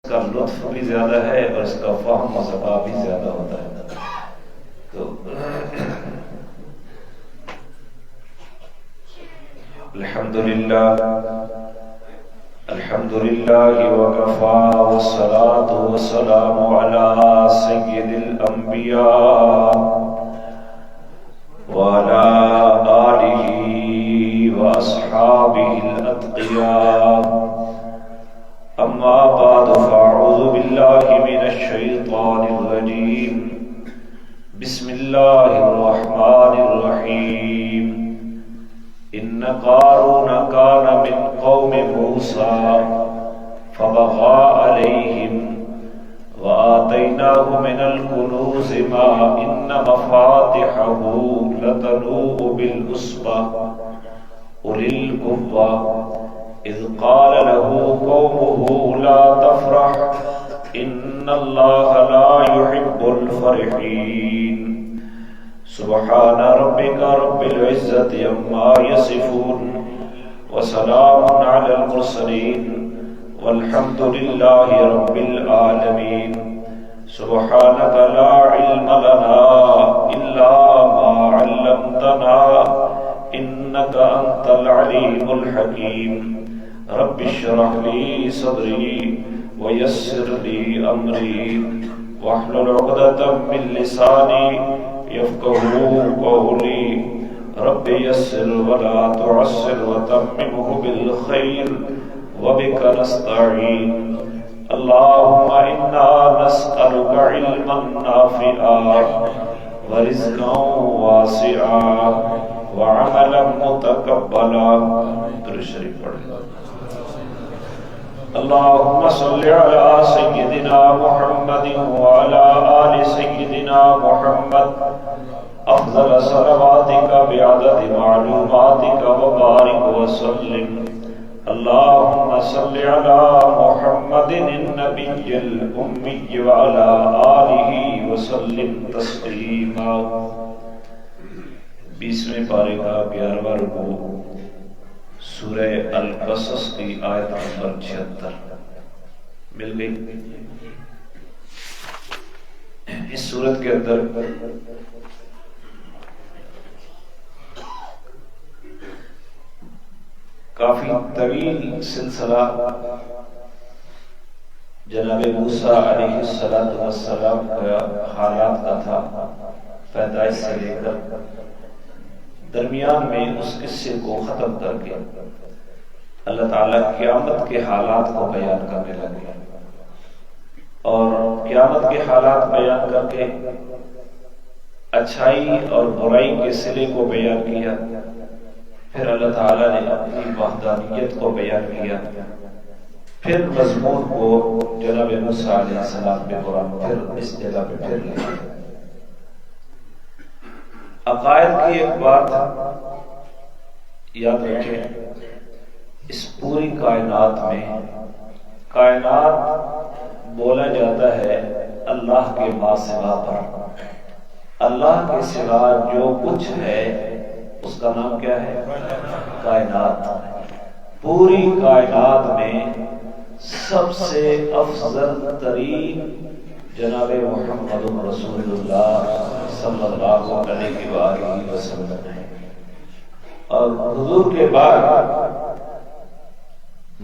کا لطف بھی زیادہ ہے اور اس کا فہم و ذکا بھی زیادہ ہوتا ہے. تو الحمدللہ وکفا والصلاة والسلام علی سید الانبیاء وعلى آلہ واصحابہ الاتقیاء. اما بعد فاعوذ باللہ من الشیطان الرجیم. بسم اللہ الرحمن الرحیم. ان قارون کان من قوم موسیٰ فبغى علیہم وآتیناہ من الکنوز ما ان مفاتحہ لتنوء بالعصبہ اولي القوة اذ قال له قومه لا تفرح ان اللہ لا يحب الفرحین. سبحان ربك رب العزة عما يصفون وسلام على المرسلين والحمد لله رب العالمين. سبحانك لا علم لنا إلا ما علمتنا إنك أنت العليم الحكيم. رب اشرح لي صدري ويسر لي أمري واحلل عقدة من لساني يفقهوا قولي. رب يسر ولا تعسر وتممه بالخير وبك نستعين. اللهم إنا نسألك علما نافعا ورزقا واسعا وعملا متقبلا. درود شریف پڑھیں. اللهم صل على سيدنا محمد وعلى آل سيدنا محمد افضل صلواتك بعدد معلوماتك وبارك وسلم. اللهم صل على محمد النبي الأمي وعلى آله وسلم تسليما. 20ویں پارے کا 11واں رکوع سورہ القصص کی آیت نمبر 76 مل گئی. اس سورت کے اندر کافی طویل سلسلہ جناب موسیٰ علیہ السلام کا حالات کا تھا، پیدائش سے لے کر درمیان میں اس قصے کو ختم کر کے اللہ تعالیٰ قیامت کے حالات کو بیان کرنے لگے اور قیامت کے حالات بیان کر کے اچھائی اور برائی کے صلے کو بیان کیا. پھر اللہ تعالیٰ نے اپنی وحدانیت کو بیان کیا. پھر مضمون کو جناب موسیٰ علیہ السلام پہ قرآن پھر اس جگہ پہ پھر لے. عقائد کی ایک بات یاد رکھیں، اس پوری کائنات میں کائنات بولا جاتا ہے اللہ کے ما سوا پر. اللہ کے سوا جو کچھ ہے اس کا نام کیا ہے؟ کائنات. پوری کائنات میں سب سے افضل ترین جناب محمد رسول اللہ صلی اللہ علیہ وآلہ وسلم ہے. اور حضور کے بعد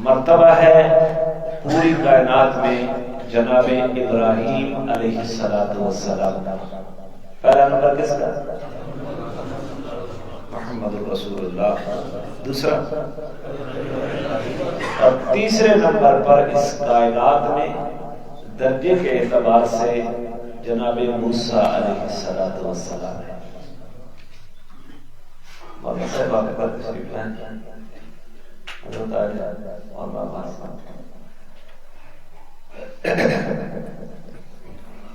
مرتبہ ہے پوری کائنات میں جناب ابراہیم علیہ السلام. پہلا نمبر کس کا؟ محمد رسول اللہ. دوسرا اور تیسرے نمبر پر اس کائنات میں درجے کے اعتبار سے جناب موسیٰ علیہ السلام ہے. مولانا صاحب آپ پر تشریف لائیں. حضرت آجا اور بابا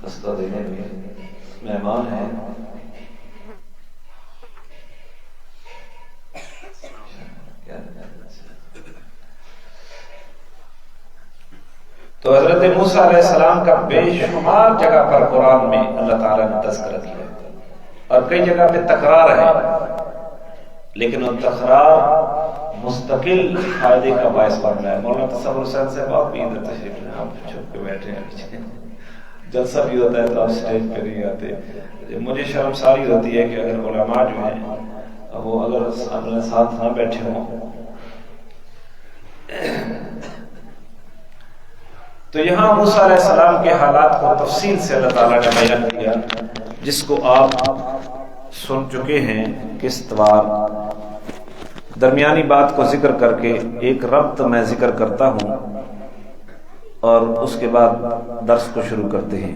رستہ دینے میں مہمان ہیں. تو حضرت موسیٰ علیہ السلام کا بے شمار جگہ پر قرآن میں اللہ تعالیٰ نے تذکرہ کیا اور کئی جگہ پہ تکرار ہے. لیکن ان تکرار مستقل فائدے کا باعث بن رہا ہے۔ مولانا تصور حسین صاحب آپ بھی ادھر تشریف لیں، آپ چھپ کے بیٹھے ہیں پیچھے، جلسہ بھی ہوتا ہے تو آپ اسٹیج پہ نہیں آتے۔ مجھے شرمساری ہوتی ہے کہ اگر علماء جو ہیں وہ اگر اپنے ساتھ نہ بیٹھے ہوں تو یہاں موسیٰ علیہ السلام کے حالات کو تفصیل سے اللہ تعالیٰ نے بیان کیا، جس کو آپ سن چکے ہیں کس طرح۔ درمیانی بات کو ذکر کر کے ایک ربط میں ذکر کرتا ہوں اور اس کے بعد درس کو شروع کرتے ہیں۔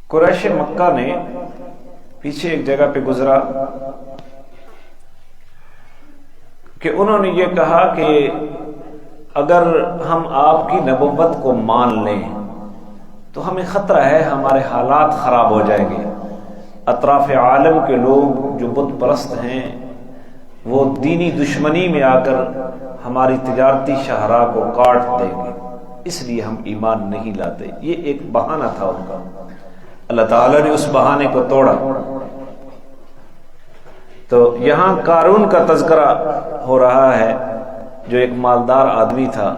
قریش مکہ نے پیچھے ایک جگہ پہ گزرا کہ انہوں نے یہ کہا کہ اگر ہم آپ کی نبوت کو مان لیں تو ہمیں خطرہ ہے ہمارے حالات خراب ہو جائیں گے، اطراف عالم کے لوگ جو بت پرست ہیں وہ دینی دشمنی میں آ کر ہماری تجارتی شاہراہ کو کاٹ دیں گے، اس لیے ہم ایمان نہیں لاتے۔ یہ ایک بہانہ تھا ان کا، اللہ تعالیٰ نے اس بہانے کو توڑا۔ تو یہاں قارون کا تذکرہ ہو رہا ہے جو ایک مالدار آدمی تھا۔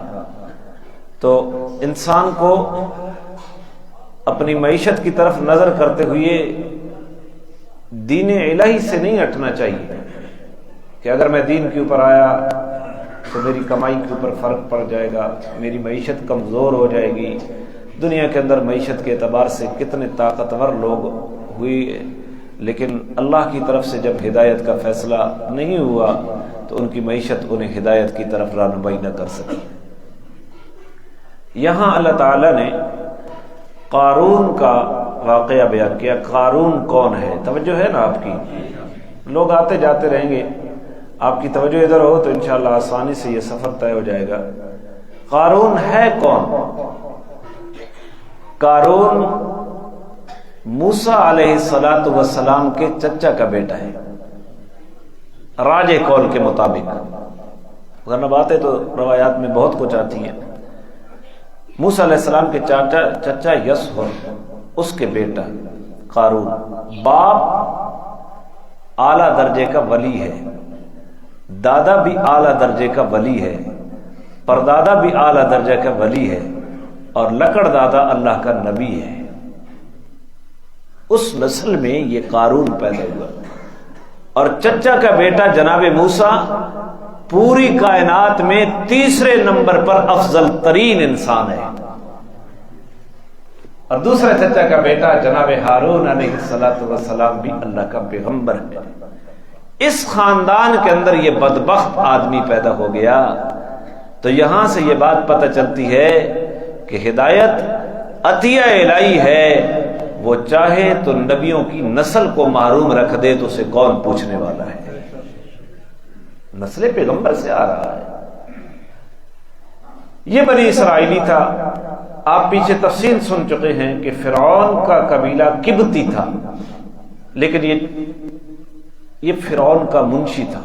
تو انسان کو اپنی معیشت کی طرف نظر کرتے ہوئے دین الہی سے نہیں ہٹنا چاہیے کہ اگر میں دین کے اوپر آیا تو میری کمائی کے اوپر فرق پڑ جائے گا، میری معیشت کمزور ہو جائے گی۔ دنیا کے اندر معیشت کے اعتبار سے کتنے طاقتور لوگ ہوئے، لیکن اللہ کی طرف سے جب ہدایت کا فیصلہ نہیں ہوا تو ان کی معیشت انہیں ہدایت کی طرف رہنمائی نہ کر سکی۔ یہاں اللہ تعالیٰ نے قارون کا واقعہ بیان کیا۔ قارون کون ہے؟ توجہ ہے نا آپ کی؟ لوگ آتے جاتے رہیں گے، آپ کی توجہ ادھر ہو تو انشاءاللہ آسانی سے یہ سفر طے ہو جائے گا۔ قارون ہے کون؟ قارون موسیٰ علیہ السلام کے چچا کا بیٹا ہے، راج قول کے مطابق، ورنہ باتیں تو روایات میں بہت کچھ آتی ہیں۔ موسیٰ علیہ السلام کے چچا یسہر، اس کے بیٹا قارون۔ باپ اعلیٰ درجے کا ولی ہے، دادا بھی اعلیٰ درجے کا ولی ہے، پردادا بھی اعلیٰ درجے کا ولی ہے، اور لکڑ دادا اللہ کا نبی ہے۔ اس نسل میں یہ قارون پیدا ہوا، اور چچا کا بیٹا جناب موسیٰ پوری کائنات میں تیسرے نمبر پر افضل ترین انسان ہے، اور دوسرا چچا کا بیٹا جناب ہارون علیہ السلام بھی اللہ کا پیغمبر ہے۔ اس خاندان کے اندر یہ بدبخت آدمی پیدا ہو گیا۔ تو یہاں سے یہ بات پتہ چلتی ہے کہ ہدایت عطیہ الہی ہے، وہ چاہے تو نبیوں کی نسل کو محروم رکھ دے تو اسے کون پوچھنے والا ہے؟ نسل پیغمبر سے آ رہا ہے۔ یہ بنی اسرائیلی تھا۔ آپ پیچھے تفصیل سن چکے ہیں کہ فرعون کا قبیلہ قبطی تھا، لیکن یہ فرعون کا منشی تھا،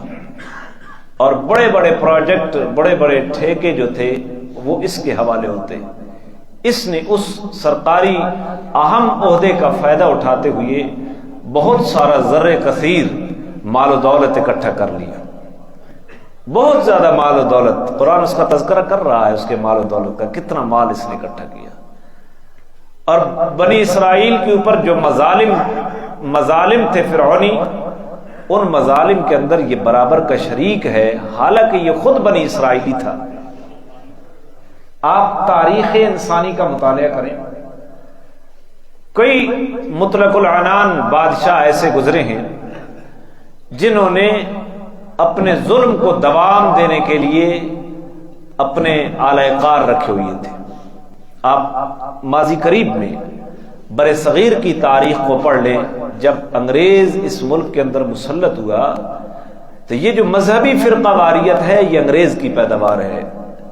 اور بڑے بڑے پروجیکٹ، بڑے بڑے ٹھیکے جو تھے وہ اس کے حوالے ہوتے۔ اس نے اس سرکاری اہم عہدے کا فائدہ اٹھاتے ہوئے بہت سارا زر کثیر مال و دولت اکٹھا کر لیا، بہت زیادہ مال و دولت۔ قرآن اس کا تذکرہ کر رہا ہے، اس کے مال و دولت کا، کتنا مال اس نے اکٹھا کیا۔ اور بنی اسرائیل کے اوپر جو مظالم تھے فرعونی، ان مظالم کے اندر یہ برابر کا شریک ہے، حالانکہ یہ خود بنی اسرائیلی تھا۔ آپ تاریخ انسانی کا مطالعہ کریں، کئی مطلق العنان بادشاہ ایسے گزرے ہیں جنہوں نے اپنے ظلم کو دوام دینے کے لیے اپنے اعلی کار رکھے ہوئے تھے۔ آپ ماضی قریب میں بر صغیر کی تاریخ کو پڑھ لیں، جب انگریز اس ملک کے اندر مسلط ہوا تو یہ جو مذہبی فرقہ واریت ہے یہ انگریز کی پیداوار ہے۔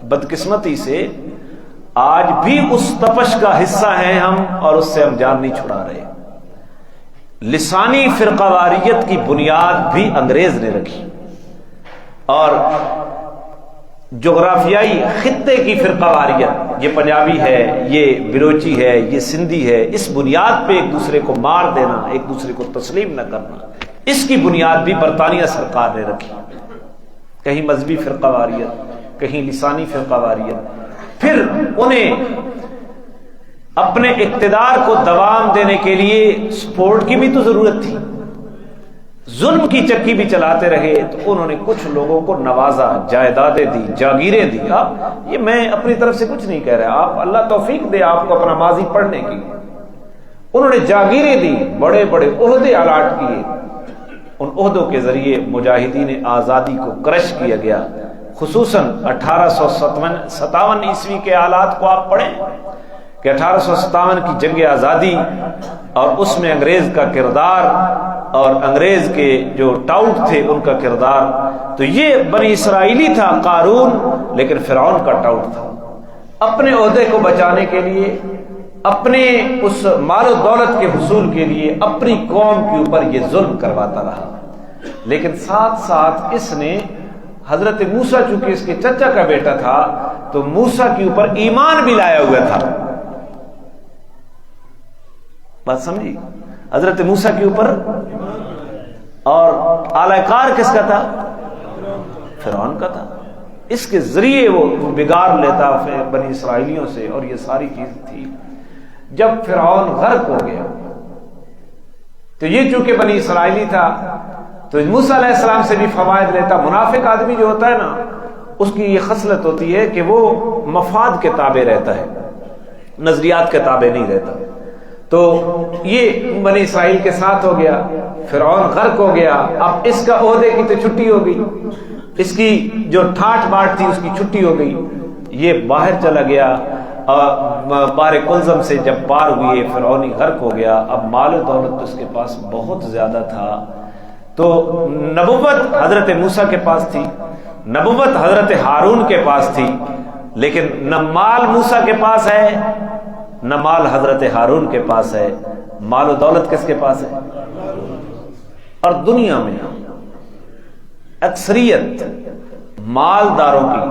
بدقسمتی سے آج بھی اس تپش کا حصہ ہیں ہم، اور اس سے ہم جان نہیں چھڑا رہے۔ لسانی فرقہ واریت کی بنیاد بھی انگریز نے رکھی، اور جغرافیائی خطے کی فرقہ واریت، یہ پنجابی ہے، یہ بلوچی ہے، یہ سندھی ہے، اس بنیاد پہ ایک دوسرے کو مار دینا، ایک دوسرے کو تسلیم نہ کرنا، اس کی بنیاد بھی برطانیہ سرکار نے رکھی۔ کہیں مذہبی فرقہ واریت، کہیں لسانی فرقہ واریت۔ پھر انہیں اپنے اقتدار کو دوام دینے کے لیے سپورٹ کی بھی تو ضرورت تھی، ظلم کی چکی بھی چلاتے رہے، تو انہوں نے کچھ لوگوں کو نوازا، جائیدادیں دی، جاگیریں دی۔ آپ یہ میں اپنی طرف سے کچھ نہیں کہہ رہا، آپ اللہ توفیق دے آپ کو اپنا ماضی پڑھنے کی۔ انہوں نے جاگیریں دی، بڑے بڑے عہدے الاٹ کیے، ان عہدوں کے ذریعے مجاہدین آزادی کو کرش کیا گیا۔ خصوصاً 1857 عیسوی کے حالات کو آپ پڑھیں کہ 1857 کی جنگ آزادی اور اس میں انگریز کا کردار اور انگریز کے جو ٹاؤٹ تھے ان کا کردار، تو یہ بنی اسرائیلی تھا قارون، لیکن فرعون کا ٹاؤٹ تھا۔ اپنے عہدے کو بچانے کے لیے، اپنے اس مال و دولت کے حصول کے لیے اپنی قوم کے اوپر یہ ظلم کرواتا رہا، لیکن ساتھ ساتھ اس نے حضرت موسیٰ، چونکہ اس کے چچا کا بیٹا تھا، تو موسیٰ کے اوپر ایمان بھی لایا ہوا تھا۔ بات سمجھی؟ حضرت موسیٰ کے اوپر، اور اعلی کار کس کا تھا؟ فرعون کا تھا۔ اس کے ذریعے وہ بگاڑ لیتا بنی اسرائیلیوں سے، اور یہ ساری چیز تھی۔ جب فرعون غرق ہو گیا تو یہ چونکہ بنی اسرائیلی تھا تو موسیٰ علیہ السلام سے بھی فوائد لیتا۔ منافق آدمی جو ہوتا ہے نا، اس کی یہ خصلت ہوتی ہے کہ وہ مفاد کے تابع رہتا ہے، نظریات کے تابع نہیں رہتا۔ تو یہ بنی اسرائیل کے ساتھ ہو گیا، فرعون غرق ہو گیا، اب اس کا عہدے کی تو چھٹی ہو گئی، اس کی جو ٹھاٹ باٹ تھی اس کی چھٹی ہو گئی، یہ باہر چلا گیا، بار کلزم سے جب پار ہوئے فرعونی غرق ہو گیا۔ اب مال و دولت اس کے پاس بہت زیادہ تھا، تو نبوت حضرت موسیٰ کے پاس تھی، نبوت حضرت ہارون کے پاس تھی، لیکن نہ مال موسیٰ کے پاس ہے نہ مال حضرت ہارون کے پاس ہے۔ مال و دولت کس کے پاس ہے؟ اور دنیا میں اکثریت مالداروں کی،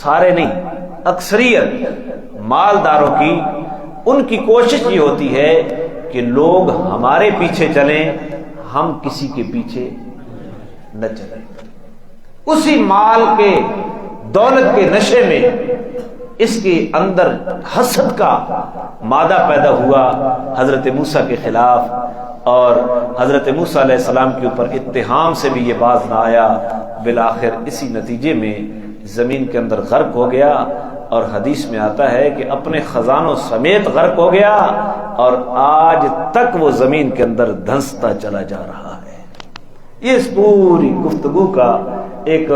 سارے نہیں، اکثریت مالداروں کی، ان کی کوشش یہ ہوتی ہے کہ لوگ ہمارے پیچھے چلیں، ہم کسی کے پیچھے نہ چلیں۔ اسی مال کے، دولت کے نشے میں اس کے اندر حسد کا مادہ پیدا ہوا حضرت موسیٰ کے خلاف، اور حضرت موسیٰ علیہ السلام کے اوپر اتہام سے بھی یہ باز نہ آیا، بالآخر اسی نتیجے میں زمین کے اندر غرق ہو گیا، اور حدیث میں آتا ہے کہ اپنے خزانوں سمیت غرق ہو گیا، اور آج تک وہ زمین کے اندر دھنستا چلا جا رہا ہے۔ یہ اس پوری گفتگو کا ایک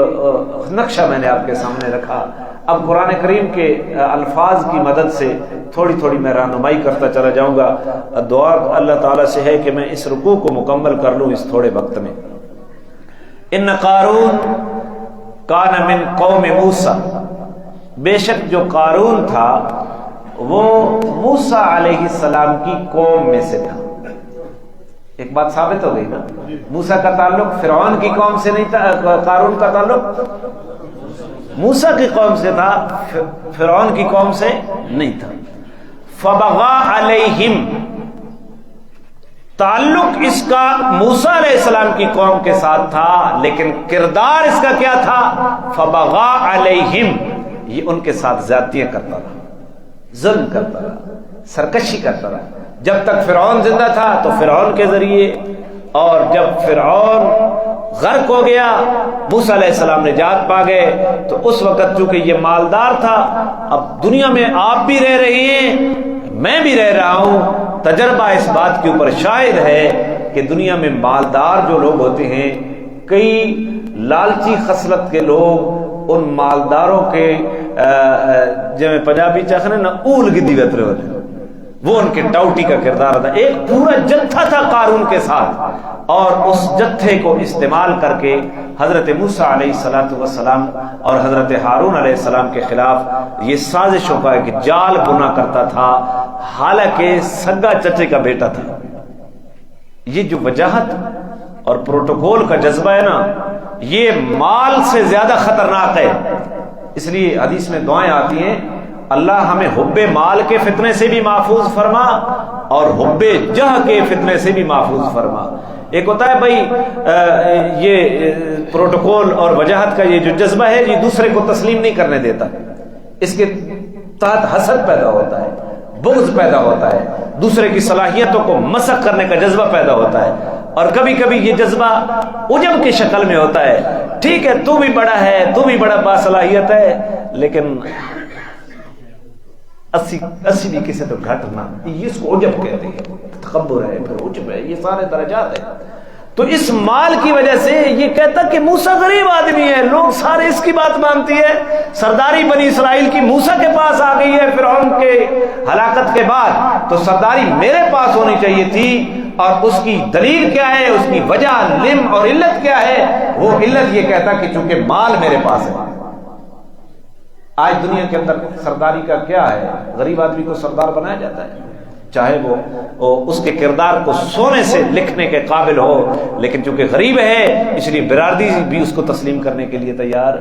نقشہ میں نے آپ کے سامنے رکھا۔ اب قرآن کریم کے الفاظ کی مدد سے تھوڑی تھوڑی میں رہنمائی کرتا چلا جاؤں گا۔ دعا اللہ تعالیٰ سے ہے کہ میں اس رکوع کو مکمل کر لوں اس تھوڑے وقت میں۔ ان قارون کان من قوم موسیٰ، بے شک جو قارون تھا وہ موسیٰ علیہ السلام کی قوم میں سے تھا۔ ایک بات ثابت ہو گئی نا، موسیٰ کا تعلق فرعون کی قوم سے نہیں تھا، قارون کا تعلق موسیٰ کی قوم سے تھا، فرعون کی قوم سے نہیں تھا۔ فبغى علیہم، تعلق اس کا موسیٰ علیہ السلام کی قوم کے ساتھ تھا، لیکن کردار اس کا کیا تھا؟ فبغى علیہم، یہ ان کے ساتھ زیادتیاں کرتا رہا، ظلم کرتا رہا، سرکشی کرتا رہا۔ جب تک فرعون زندہ تھا تو فرعون کے ذریعے، اور جب فرعون غرق ہو گیا موسیٰ علیہ السلام نجات پا گئے، تو اس وقت چونکہ یہ مالدار تھا، اب دنیا میں آپ بھی رہ رہے ہیں، میں بھی رہ رہا ہوں، تجربہ اس بات کے اوپر شاہد ہے کہ دنیا میں مالدار جو لوگ ہوتے ہیں، کئی لالچی خصلت کے لوگ ان مالداروں کے جو پنجابی چاہنے نا اول گدی وطرے ہوتے ہیں، وہ ان کے ٹاؤٹی کا کردار تھا۔ ایک پورا جتھا تھا قارون کے ساتھ، اور اس جتھے کو استعمال کر کے حضرت موسیٰ علیہ السلام اور حضرت ہارون علیہ السلام کے خلاف یہ سازشوں کا ایک جال بنا کرتا تھا، حالانکہ سگا چچے کا بیٹا تھا۔ یہ جو وجاہت اور پروٹوکول کا جذبہ ہے نا، یہ مال سے زیادہ خطرناک ہے. اس لیے حدیث میں دعائیں آتی ہیں، اللہ ہمیں حب مال کے فتنے سے بھی محفوظ فرما اور حب جہ کے فتنے سے بھی محفوظ فرما. ایک ہوتا ہے بھائی یہ پروٹوکول اور وجاہت کا یہ جو جذبہ ہے یہ دوسرے کو تسلیم نہیں کرنے دیتا، اس کے تحت حسد پیدا ہوتا ہے، بغض پیدا ہوتا ہے، دوسرے کی صلاحیتوں کو مسخ کرنے کا جذبہ پیدا ہوتا ہے. اور کبھی کبھی یہ جذبہ عجب کی شکل میں ہوتا ہے، ٹھیک ہے تو بھی بڑا ہے، تو بھی بڑا باصلاحیت ہے، لیکن 80 کسی تو گھٹ نہ، یہ اس کو عجب کہتے ہیں، تکبر ہے، پھر عجب ہے، یہ سارے درجات ہیں. تو اس مال کی وجہ سے یہ کہتا کہ موسیٰ غریب آدمی ہے، لوگ سارے اس کی بات مانتی ہے. سرداری بنی اسرائیل کی موسیٰ کے پاس آ گئی ہے فرعون کے ہلاکت کے بعد، تو سرداری میرے پاس ہونی چاہیے تھی. اور اس کی دلیل کیا ہے، اس کی وجہ لم اور علت کیا ہے؟ وہ علت یہ کہتا کہ چونکہ مال میرے پاس ہے. آج دنیا کے اندر سرداری کا کیا ہے؟ غریب آدمی کو سردار بنایا جاتا ہے، چاہے وہ اس کے کردار کو سونے سے لکھنے کے قابل ہو، لیکن چونکہ غریب ہے اس لیے برادری بھی اس کو تسلیم کرنے کے لیے تیار.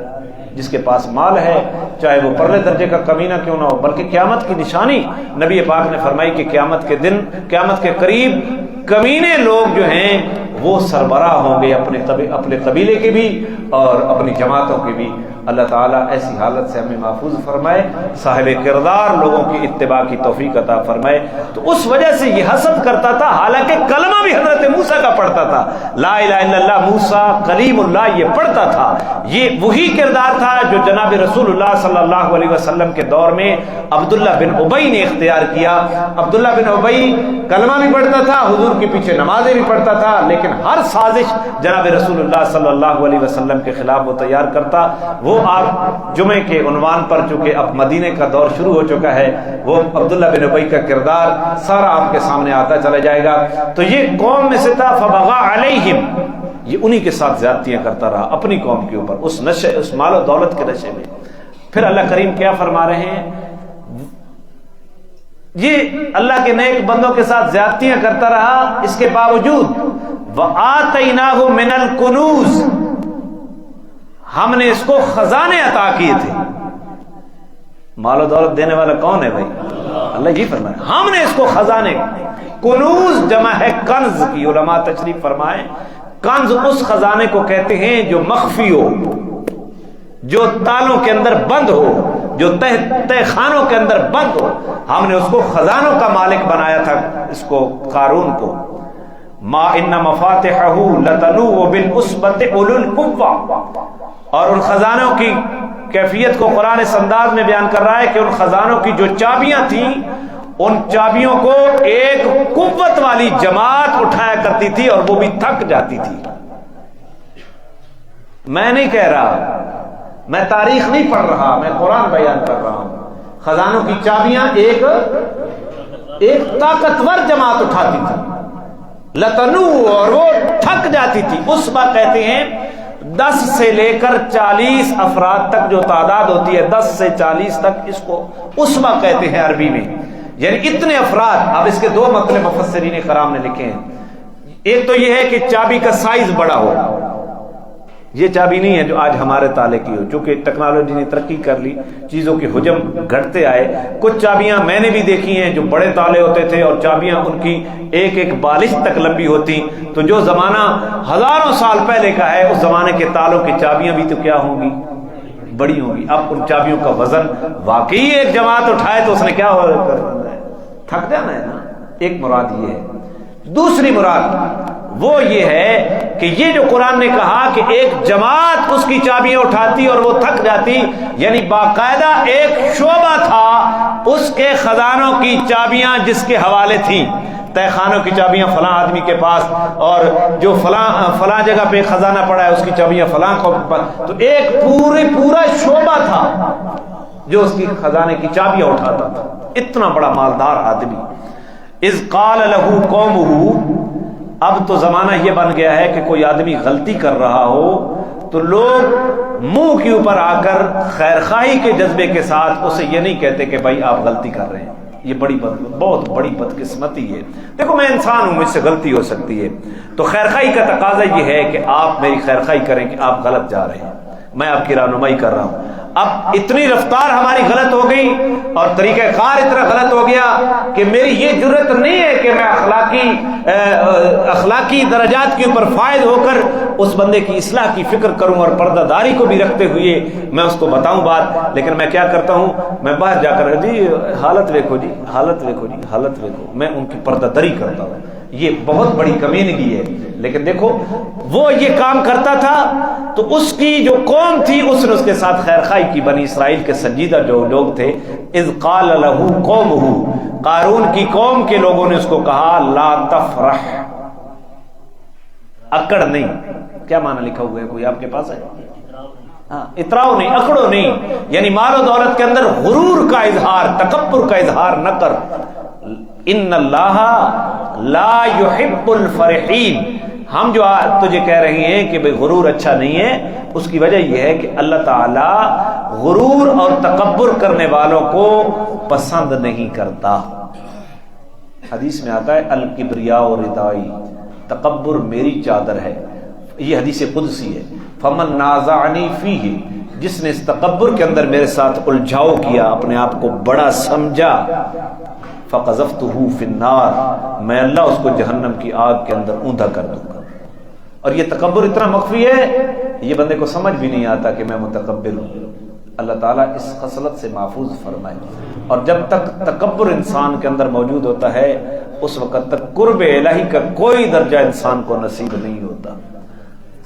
جس کے پاس مال ہے چاہے وہ پرلے درجے کا کمینہ کیوں نہ ہو. بلکہ قیامت کی نشانی نبی پاک نے فرمائی کہ قیامت کے دن، قیامت کے قریب کمینے لوگ جو ہیں وہ سربراہ ہوں گے اپنے قبیلے کے بھی اور اپنی جماعتوں کے بھی. اللہ تعالیٰ ایسی حالت سے ہمیں محفوظ فرمائے، صاحب کردار لوگوں کی اتباع کی توفیق عطا فرمائے. تو اس وجہ سے یہ حسد کرتا تھا، حالانکہ کلمہ بھی حضرت موسیٰ کا پڑھتا تھا، لا الہ الا اللہ موسیٰ کلیم اللہ یہ پڑھتا تھا. یہ وہی کردار تھا جو جناب رسول اللہ صلی اللہ علیہ وسلم کے دور میں عبداللہ بن ابی نے اختیار کیا. عبداللہ بن ابی کلمہ بھی پڑھتا تھا، حضور کے پیچھے نمازیں بھی پڑھتا تھا، لیکن ہر سازش جناب رسول اللہ صلی اللہ علیہ وسلم کے خلاف وہ تیار کرتا. وہ آپ جمعے کے عنوان پر چونکہ اب مدینے کا دور شروع ہو چکا ہے، وہ عبداللہ بن ابی کا کردار سارا آپ کے سامنے آتا چلا جائے گا. تو یہ قوم میں سے تھا، فبغى علیہم، یہ انہی کے ساتھ زیادتیاں کرتا رہا اپنی قوم کے اوپر، اس نشے، اس مال و دولت کے نشے میں. پھر اللہ کریم کیا فرما رہے ہیں؟ یہ اللہ کے نیک بندوں کے ساتھ زیادتیاں کرتا رہا، اس کے باوجود وَآتَيْنَاهُ مِنَ الْكُنُوزِ، ہم نے اس کو خزانے عطا کیے تھے. مال و دولت دینے والا کون ہے بھائی؟ اللہ یہ فرمایا ہم نے اس کو خزانے. کنوز جمع ہے کنز کی، علماء تشریف فرمائیں کنز اس خزانے کو کہتے ہیں جو مخفی ہو، جو تالوں کے اندر بند ہو، جو تہ خانوں کے اندر بند ہو. ہم نے اس کو خزانوں کا مالک بنایا تھا، اس کو قارون کو. ما ان مفاتحہ لتنوء بالعصبۃ اولو القوہ، اور ان خزانوں کی کیفیت کو قرآن اس انداز میں بیان کر رہا ہے کہ ان خزانوں کی جو چابیاں تھیں، ان چابیوں کو ایک قوت والی جماعت اٹھایا کرتی تھی اور وہ بھی تھک جاتی تھی. میں نہیں کہہ رہا، میں تاریخ نہیں پڑھ رہا، میں قرآن بیان کر رہا ہوں. خزانوں کی چابیاں ایک طاقتور جماعت اٹھاتی تھی، لتنو، اور وہ تھک جاتی تھی. عصبہ کہتے ہیں 10 سے لے کر 40 افراد تک جو تعداد ہوتی ہے، 10 سے 40 تک، اس کو عصبہ کہتے ہیں عربی میں. یعنی اتنے افراد. اب اس کے دو مطلب مفسرین کرام نے لکھے ہیں. ایک تو یہ ہے کہ چابی کا سائز بڑا ہو. یہ چابی نہیں ہے جو آج ہمارے تالے کی ہو، چونکہ ٹیکنالوجی نے ترقی کر لی، چیزوں کے حجم گھٹتے آئے. کچھ چابیاں میں نے بھی دیکھی ہیں جو بڑے تالے ہوتے تھے اور چابیاں ان کی ایک بالش تک لمبی ہوتی. تو جو زمانہ ہزاروں سال پہلے کا ہے، اس زمانے کے تالوں کی چابیاں بھی تو کیا ہوں گی؟ بڑی ہوں گی. اب ان چابیوں کا وزن واقعی ایک جماعت اٹھائے تو اس نے کیا کرنا ہے؟ تھک جانا ہے نا. ایک مراد یہ ہے. دوسری مراد وہ یہ ہے کہ یہ جو قرآن نے کہا کہ ایک جماعت اس کی چابیاں اٹھاتی اور وہ تھک جاتی، یعنی باقاعدہ ایک شعبہ تھا اس کے خزانوں کی چابیاں جس کے حوالے تھیں. تہ خانوں کی چابیاں فلاں آدمی کے پاس، اور جو فلاں جگہ پہ خزانہ پڑا ہے اس کی چابیاں فلاں کو پاس. تو ایک پورا شعبہ تھا جو اس کی خزانے کی چابیاں اٹھاتا تھا. اتنا بڑا مالدار آدمی. اذ قال له قومه، اب تو زمانہ یہ بن گیا ہے کہ کوئی آدمی غلطی کر رہا ہو تو لوگ منہ کے اوپر آ کر خیر خواہی کے جذبے کے ساتھ اسے یہ نہیں کہتے کہ بھائی آپ غلطی کر رہے ہیں. یہ بہت بڑی بدقسمتی ہے. دیکھو میں انسان ہوں، مجھ سے غلطی ہو سکتی ہے، تو خیرخواہی کا تقاضا یہ ہے کہ آپ میری خیرخواہی کریں کہ آپ غلط جا رہے ہیں، میں آپ کی رہنمائی کر رہا ہوں. اب اتنی رفتار ہماری غلط ہو گئی اور طریقہ کار اتنا غلط ہو گیا کہ میری یہ جرت نہیں ہے کہ میں اخلاقی درجات کے اوپر فائد ہو کر اس بندے کی اصلاح کی فکر کروں اور پردہ داری کو بھی رکھتے ہوئے میں اس کو بتاؤں بات. لیکن میں کیا کرتا ہوں، میں باہر جا کر جی حالت دیکھو جی، حالت دیکھو جی، حالت دیکھو، میں ان کی پردہ داری کرتا ہوں. یہ بہت بڑی کمینگی ہے. لیکن دیکھو وہ یہ کام کرتا تھا تو اس کی جو قوم تھی اس نے اس کے ساتھ خیرخواہی کی. بنی اسرائیل کے سنجیدہ جو لوگ تھے، اذ قال له قومه، قارون کی قوم کے لوگوں نے اس کو کہا لا تفرح، اکڑ نہیں. کیا معنی لکھا ہوا ہے، کوئی آپ کے پاس ہے؟ ہاں، اتراؤ نہیں، اکڑو نہیں، یعنی مال و دولت کے اندر غرور کا اظہار، تکبر کا اظہار نہ کر. ان اللہ لا يحب الفرحین. ہم جو تجھے کہہ رہے ہیں کہ بھئی غرور اچھا نہیں ہے، اس کی وجہ یہ ہے کہ اللہ تعالی غرور اور تکبر کرنے والوں کو پسند نہیں کرتا. حدیث میں آتا ہے الکبریاء ردائی، تکبر میری چادر ہے. یہ حدیث قدسی ہے. فمن نازعنی فیہ، جس نے اس تکبر کے اندر میرے ساتھ الجھاؤ کیا، اپنے آپ کو بڑا سمجھا، فقذفتہ فی النار، میں اللہ اس کو جہنم کی آگ کے اندر اوندا کر دوں گا. اور یہ تکبر اتنا مخفی ہے یہ بندے کو سمجھ بھی نہیں آتا کہ میں متکبر ہوں. اللہ تعالیٰ اس خصلت سے محفوظ فرمائے. اور جب تک تکبر انسان کے اندر موجود ہوتا ہے اس وقت تک قرب الہی کا کوئی درجہ انسان کو نصیب نہیں ہوتا.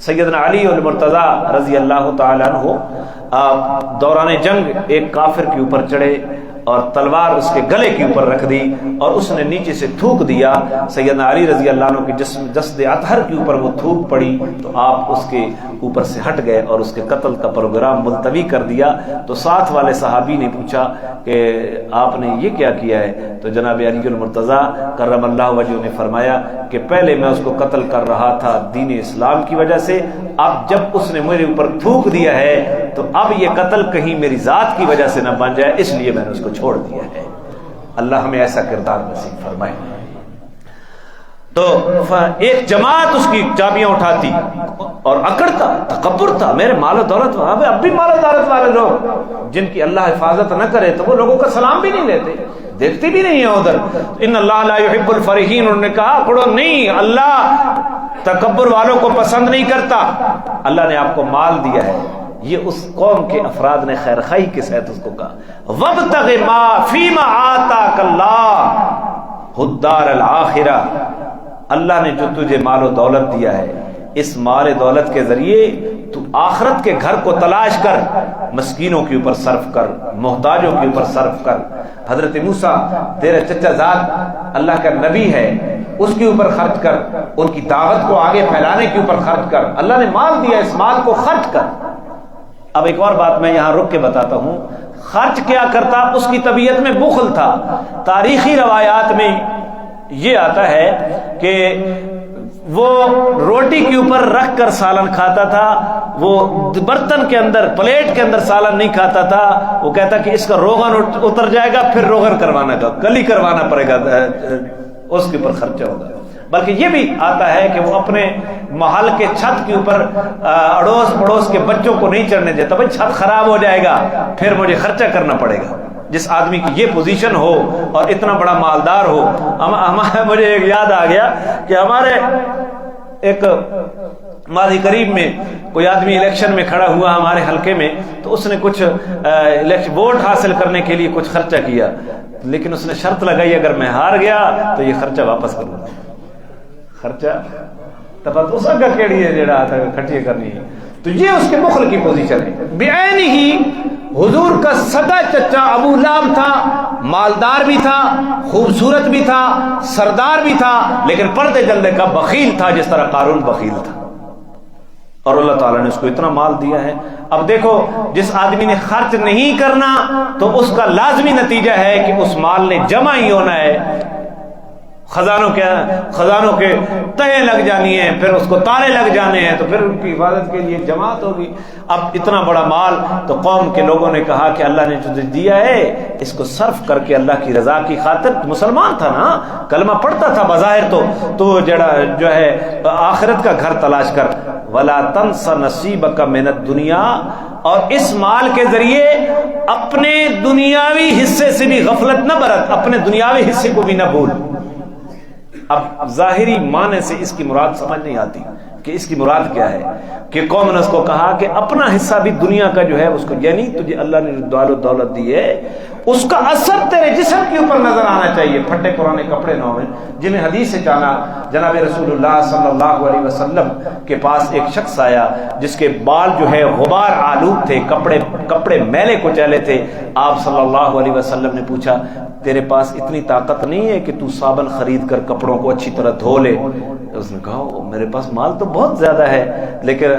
سیدنا علی المرتضیٰ رضی اللہ تعالیٰ عنہ دوران جنگ ایک کافر کے اوپر چڑھے اور تلوار اس کے گلے کے اوپر رکھ دی اور اس نے نیچے سے تھوک دیا. سیدنا علی رضی اللہ عنہ کے جسد اطہر کے اوپر وہ تھوک پڑی تو آپ اس کے اوپر سے ہٹ گئے اور اس کے قتل کا پروگرام ملتوی کر دیا. تو ساتھ والے صحابی نے پوچھا کہ آپ نے یہ کیا کیا ہے؟ تو جناب علی المرتضیٰ کرم اللہ وجہہ نے فرمایا کہ پہلے میں اس کو قتل کر رہا تھا دین اسلام کی وجہ سے، اب جب اس نے میرے اوپر تھوک دیا ہے تو اب یہ قتل کہیں میری ذات کی وجہ سے نہ بن جائے، اس لیے میں نے اس کو چھوڑ دیا ہے. اللہ ہمیں ایسا کردار نصیب فرمائے. تو ایک جماعت اس کی چابیاں اٹھاتی اور اکڑتا، تکبر تھا، میرے مال و دولت. وہاں پہ اب بھی مال و دولت والے لوگ جن کی اللہ حفاظت نہ کرے تو وہ لوگوں کا سلام بھی نہیں لیتے، دیکھتے بھی نہیں ہیں ادھر. ان اللہ لا يحب الفرحین، انہوں نے کہا اکڑو نہیں، اللہ تکبر والوں کو پسند نہیں کرتا. اللہ نے آپ کو مال دیا ہے. یہ اس قوم کے افراد نے خیرخواہی کے ساتھ اس کو کہا وابتغ ما فیما آتاک اللہ الدار الآخرہ، اللہ نے جو تجھے مال و دولت دیا ہے اس مال دولت کے ذریعے تو آخرت کے گھر کو تلاش کر، مسکینوں کے اوپر صرف کر، محتاجوں کے اوپر صرف کر. حضرت موسیٰ تیرے چچا زاد اللہ کا نبی ہے، اس کے اوپر خرچ کر، ان کی دعوت کو آگے پھیلانے کے اوپر خرچ کر. اللہ نے مال دیا، اس مال کو خرچ کر. اب ایک اور بات میں یہاں رک کے بتاتا ہوں، خرچ کیا کرتا؟ اس کی طبیعت میں بخل تھا. تاریخی روایات میں یہ آتا ہے کہ وہ روٹی کے اوپر رکھ کر سالن کھاتا تھا، وہ برتن کے اندر، پلیٹ کے اندر سالن نہیں کھاتا تھا. وہ کہتا کہ اس کا روغن اتر جائے گا، پھر روغن کروانا کا کلی کروانا پڑے گا، اس کے اوپر خرچہ ہوگا. بلکہ یہ بھی آتا ہے کہ وہ اپنے محل کے چھت کے اوپر اڑوس پڑوس کے بچوں کو نہیں چڑھنے دیتا، بھائی چھت خراب ہو جائے گا پھر مجھے خرچہ کرنا پڑے گا. جس آدمی کی یہ پوزیشن ہو اور اتنا بڑا مالدار ہو. مجھے ایک یاد آ گیا کہ ہمارے ایک ماضی قریب میں کوئی آدمی الیکشن میں کھڑا ہوا ہمارے حلقے میں، تو اس نے کچھ ووٹ حاصل کرنے کے لیے کچھ خرچہ کیا، لیکن اس نے شرط لگائی اگر میں ہار گیا تو یہ خرچہ واپس کروں گا. خرچہ تب اس اگا کیڑی ہے جڑا آتا ہے کھٹی کرنی ہے. تو یہ اس کے بخل کی پوزیشن ہے. بعین ہی حضور کا سگا چچا ابو لہب تھا، مالدار بھی تھا، خوبصورت بھی تھا، سردار بھی تھا، لیکن پردے جلدے کا بخیل تھا جس طرح قارون بخیل تھا. اور اللہ تعالیٰ نے اس کو اتنا مال دیا ہے. اب دیکھو جس آدمی نے خرچ نہیں کرنا تو اس کا لازمی نتیجہ ہے کہ اس مال نے جمع ہی ہونا ہے. خزانوں کے تہیں لگ جانی ہیں، پھر اس کو تالے لگ جانے ہیں، تو پھر ان کی حفاظت کے لیے جماعت ہوگی۔ اب اتنا بڑا مال، تو قوم کے لوگوں نے کہا کہ اللہ نے تجھے دیا ہے، اس کو صرف کر کے اللہ کی رضا کی خاطر، مسلمان تھا نا، کلمہ پڑھتا تھا بظاہر، تو جو ہے آخرت کا گھر تلاش کر۔ وَلَا تَنْسَ نَصِيبَكَ مِنَ الدُّنْيَا، اور اس مال کے ذریعے اپنے دنیاوی حصے سے بھی غفلت نہ برت، اپنے دنیاوی حصے کو بھی نہ بھول۔ اب ظاہری معنی سے اس کی مراد سمجھ نہیں آتی کہ اس کی مراد کیا ہے، کہ قوم نے اس کو کہا کہ اپنا حصہ بھی دنیا کا جو ہے اس کو، یعنی تجھے اللہ نے جو دولت دی ہے اس کا اثر تیرے جسم کے اوپر نظر آنا چاہیے۔ پھٹے پرانے کپڑے نہ ہوئے، جنہیں حدیث سے جانا، جناب رسول اللہ صلی اللہ علیہ وسلم کے پاس ایک شخص آیا جس کے بال جو ہے غبار آلود تھے، کپڑے میلے کچیلے تھے۔ آپ صلی اللہ علیہ وسلم نے پوچھا تیرے پاس اتنی طاقت نہیں ہے کہ تو صابن خرید کر کپڑوں کو اچھی طرح دھو لے؟ اس نے کہا میرے پاس مال تو بہت زیادہ ہے، لیکن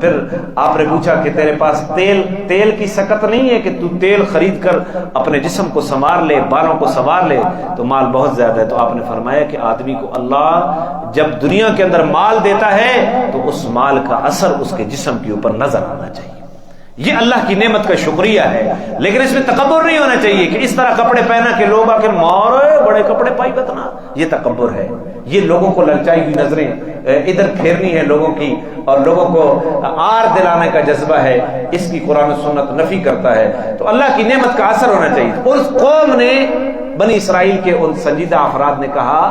پھر آپ نے پوچھا کہ تیرے پاس تیل کی سکت نہیں ہے کہ تو تیل خرید کر اپنے جسم کو سنوار لے، بالوں کو سنوار لے؟ تو مال بہت زیادہ ہے۔ تو آپ نے فرمایا کہ آدمی کو اللہ جب دنیا کے اندر مال دیتا ہے تو اس مال کا اثر اس کے جسم کے اوپر نظر آنا چاہیے۔ یہ اللہ کی نعمت کا شکریہ ہے، لیکن اس میں تکبر نہیں ہونا چاہیے کہ اس طرح کپڑے پہنا کہ لوگ آ کے مارے بڑے کپڑے پائی کتنا، یہ تکبر ہے۔ یہ لوگوں کو للچائی ہوئی نظریں ادھر پھیرنی ہے لوگوں کی، اور لوگوں کو آر دلانے کا جذبہ ہے، اس کی قرآن و سنت نفی کرتا ہے۔ تو اللہ کی نعمت کا اثر ہونا چاہیے۔ اور اس قوم نے، بنی اسرائیل کے ان سنجیدہ افراد نے کہا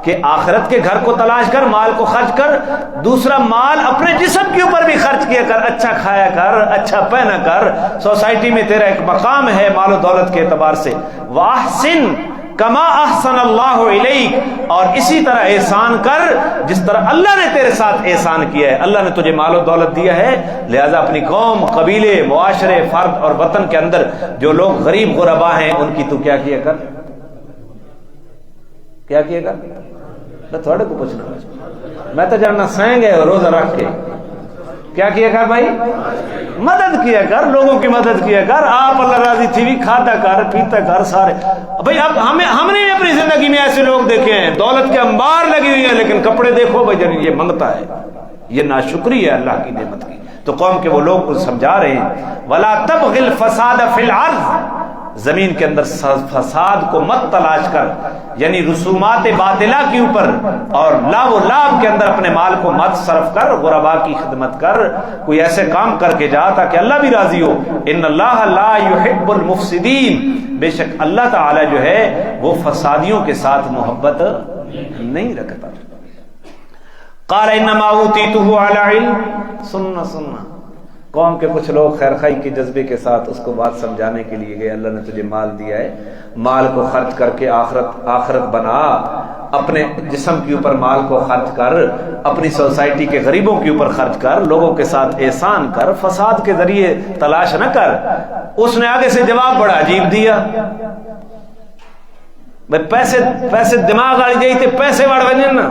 کہ آخرت کے گھر کو تلاش کر، مال کو خرچ کر، دوسرا مال اپنے جسم کے اوپر بھی خرچ کیا کر، اچھا کھایا کر، اچھا پہنا کر، سوسائٹی میں تیرا ایک مقام ہے مال و دولت کے اعتبار سے۔ وَأَحْسِن کما احسن اللہ الیک، اور اسی طرح احسان کر جس طرح اللہ نے تیرے ساتھ احسان کیا ہے۔ اللہ نے تجھے مال و دولت دیا ہے، لہذا اپنی قوم، قبیلے، معاشرے، فرد اور وطن کے اندر جو لوگ غریب غربا ہیں ان کی تو کیا کیا کر، کیا کیا کر؟ میں تھوڑے کو پوچھنا، میں تو جاننا سائیں گے روزہ رکھ کے کیا کیا کر بھائی؟ مدد کیا کر، لوگوں کی مدد کیا کر۔ آپ اللہ راضی تھی بھی کھاتا کر، پیتا کر سارے۔ بھائی اب ہم نے اپنی زندگی میں ایسے لوگ دیکھے ہیں دولت کے انبار لگی ہوئی ہیں، لیکن کپڑے دیکھو بھائی جن یہ منگتا ہے، یہ ناشکری ہے اللہ کی نعمت کی۔ تو قوم کے وہ لوگ کو سمجھا رہے ہیں وَلَا تَبْغِ الْفَسَادَ فِي الْأَرْضِ، زمین کے اندر فساد کو مت تلاش کر، یعنی رسومات باطلہ کے اوپر اور لاو و لاب کے اندر اپنے مال کو مت صرف کر، غربا کی خدمت کر، کوئی ایسے کام کر کے جا تاکہ اللہ بھی راضی ہو۔ ان اللہ لا يحب المفسدین، بے شک اللہ تعالی جو ہے وہ فسادیوں کے ساتھ محبت نہیں رکھتا۔ قال انما اوتیتہ علی علم، سننا قوم کے کچھ لوگ خیر خائی کے جذبے کے ساتھ اس کو بات سمجھانے کے لیے گئے، اللہ نے تجھے مال دیا ہے، مال کو خرچ کر کے آخرت بنا، اپنے جسم کے اوپر مال کو خرچ کر، اپنی سوسائٹی کے غریبوں کے اوپر خرچ کر، لوگوں کے ساتھ احسان کر، فساد کے ذریعے تلاش نہ کر۔ اس نے آگے سے جواب بڑا عجیب دیا، پیسے دماغ آ جائی تے پیسے وڑ ونجن نا،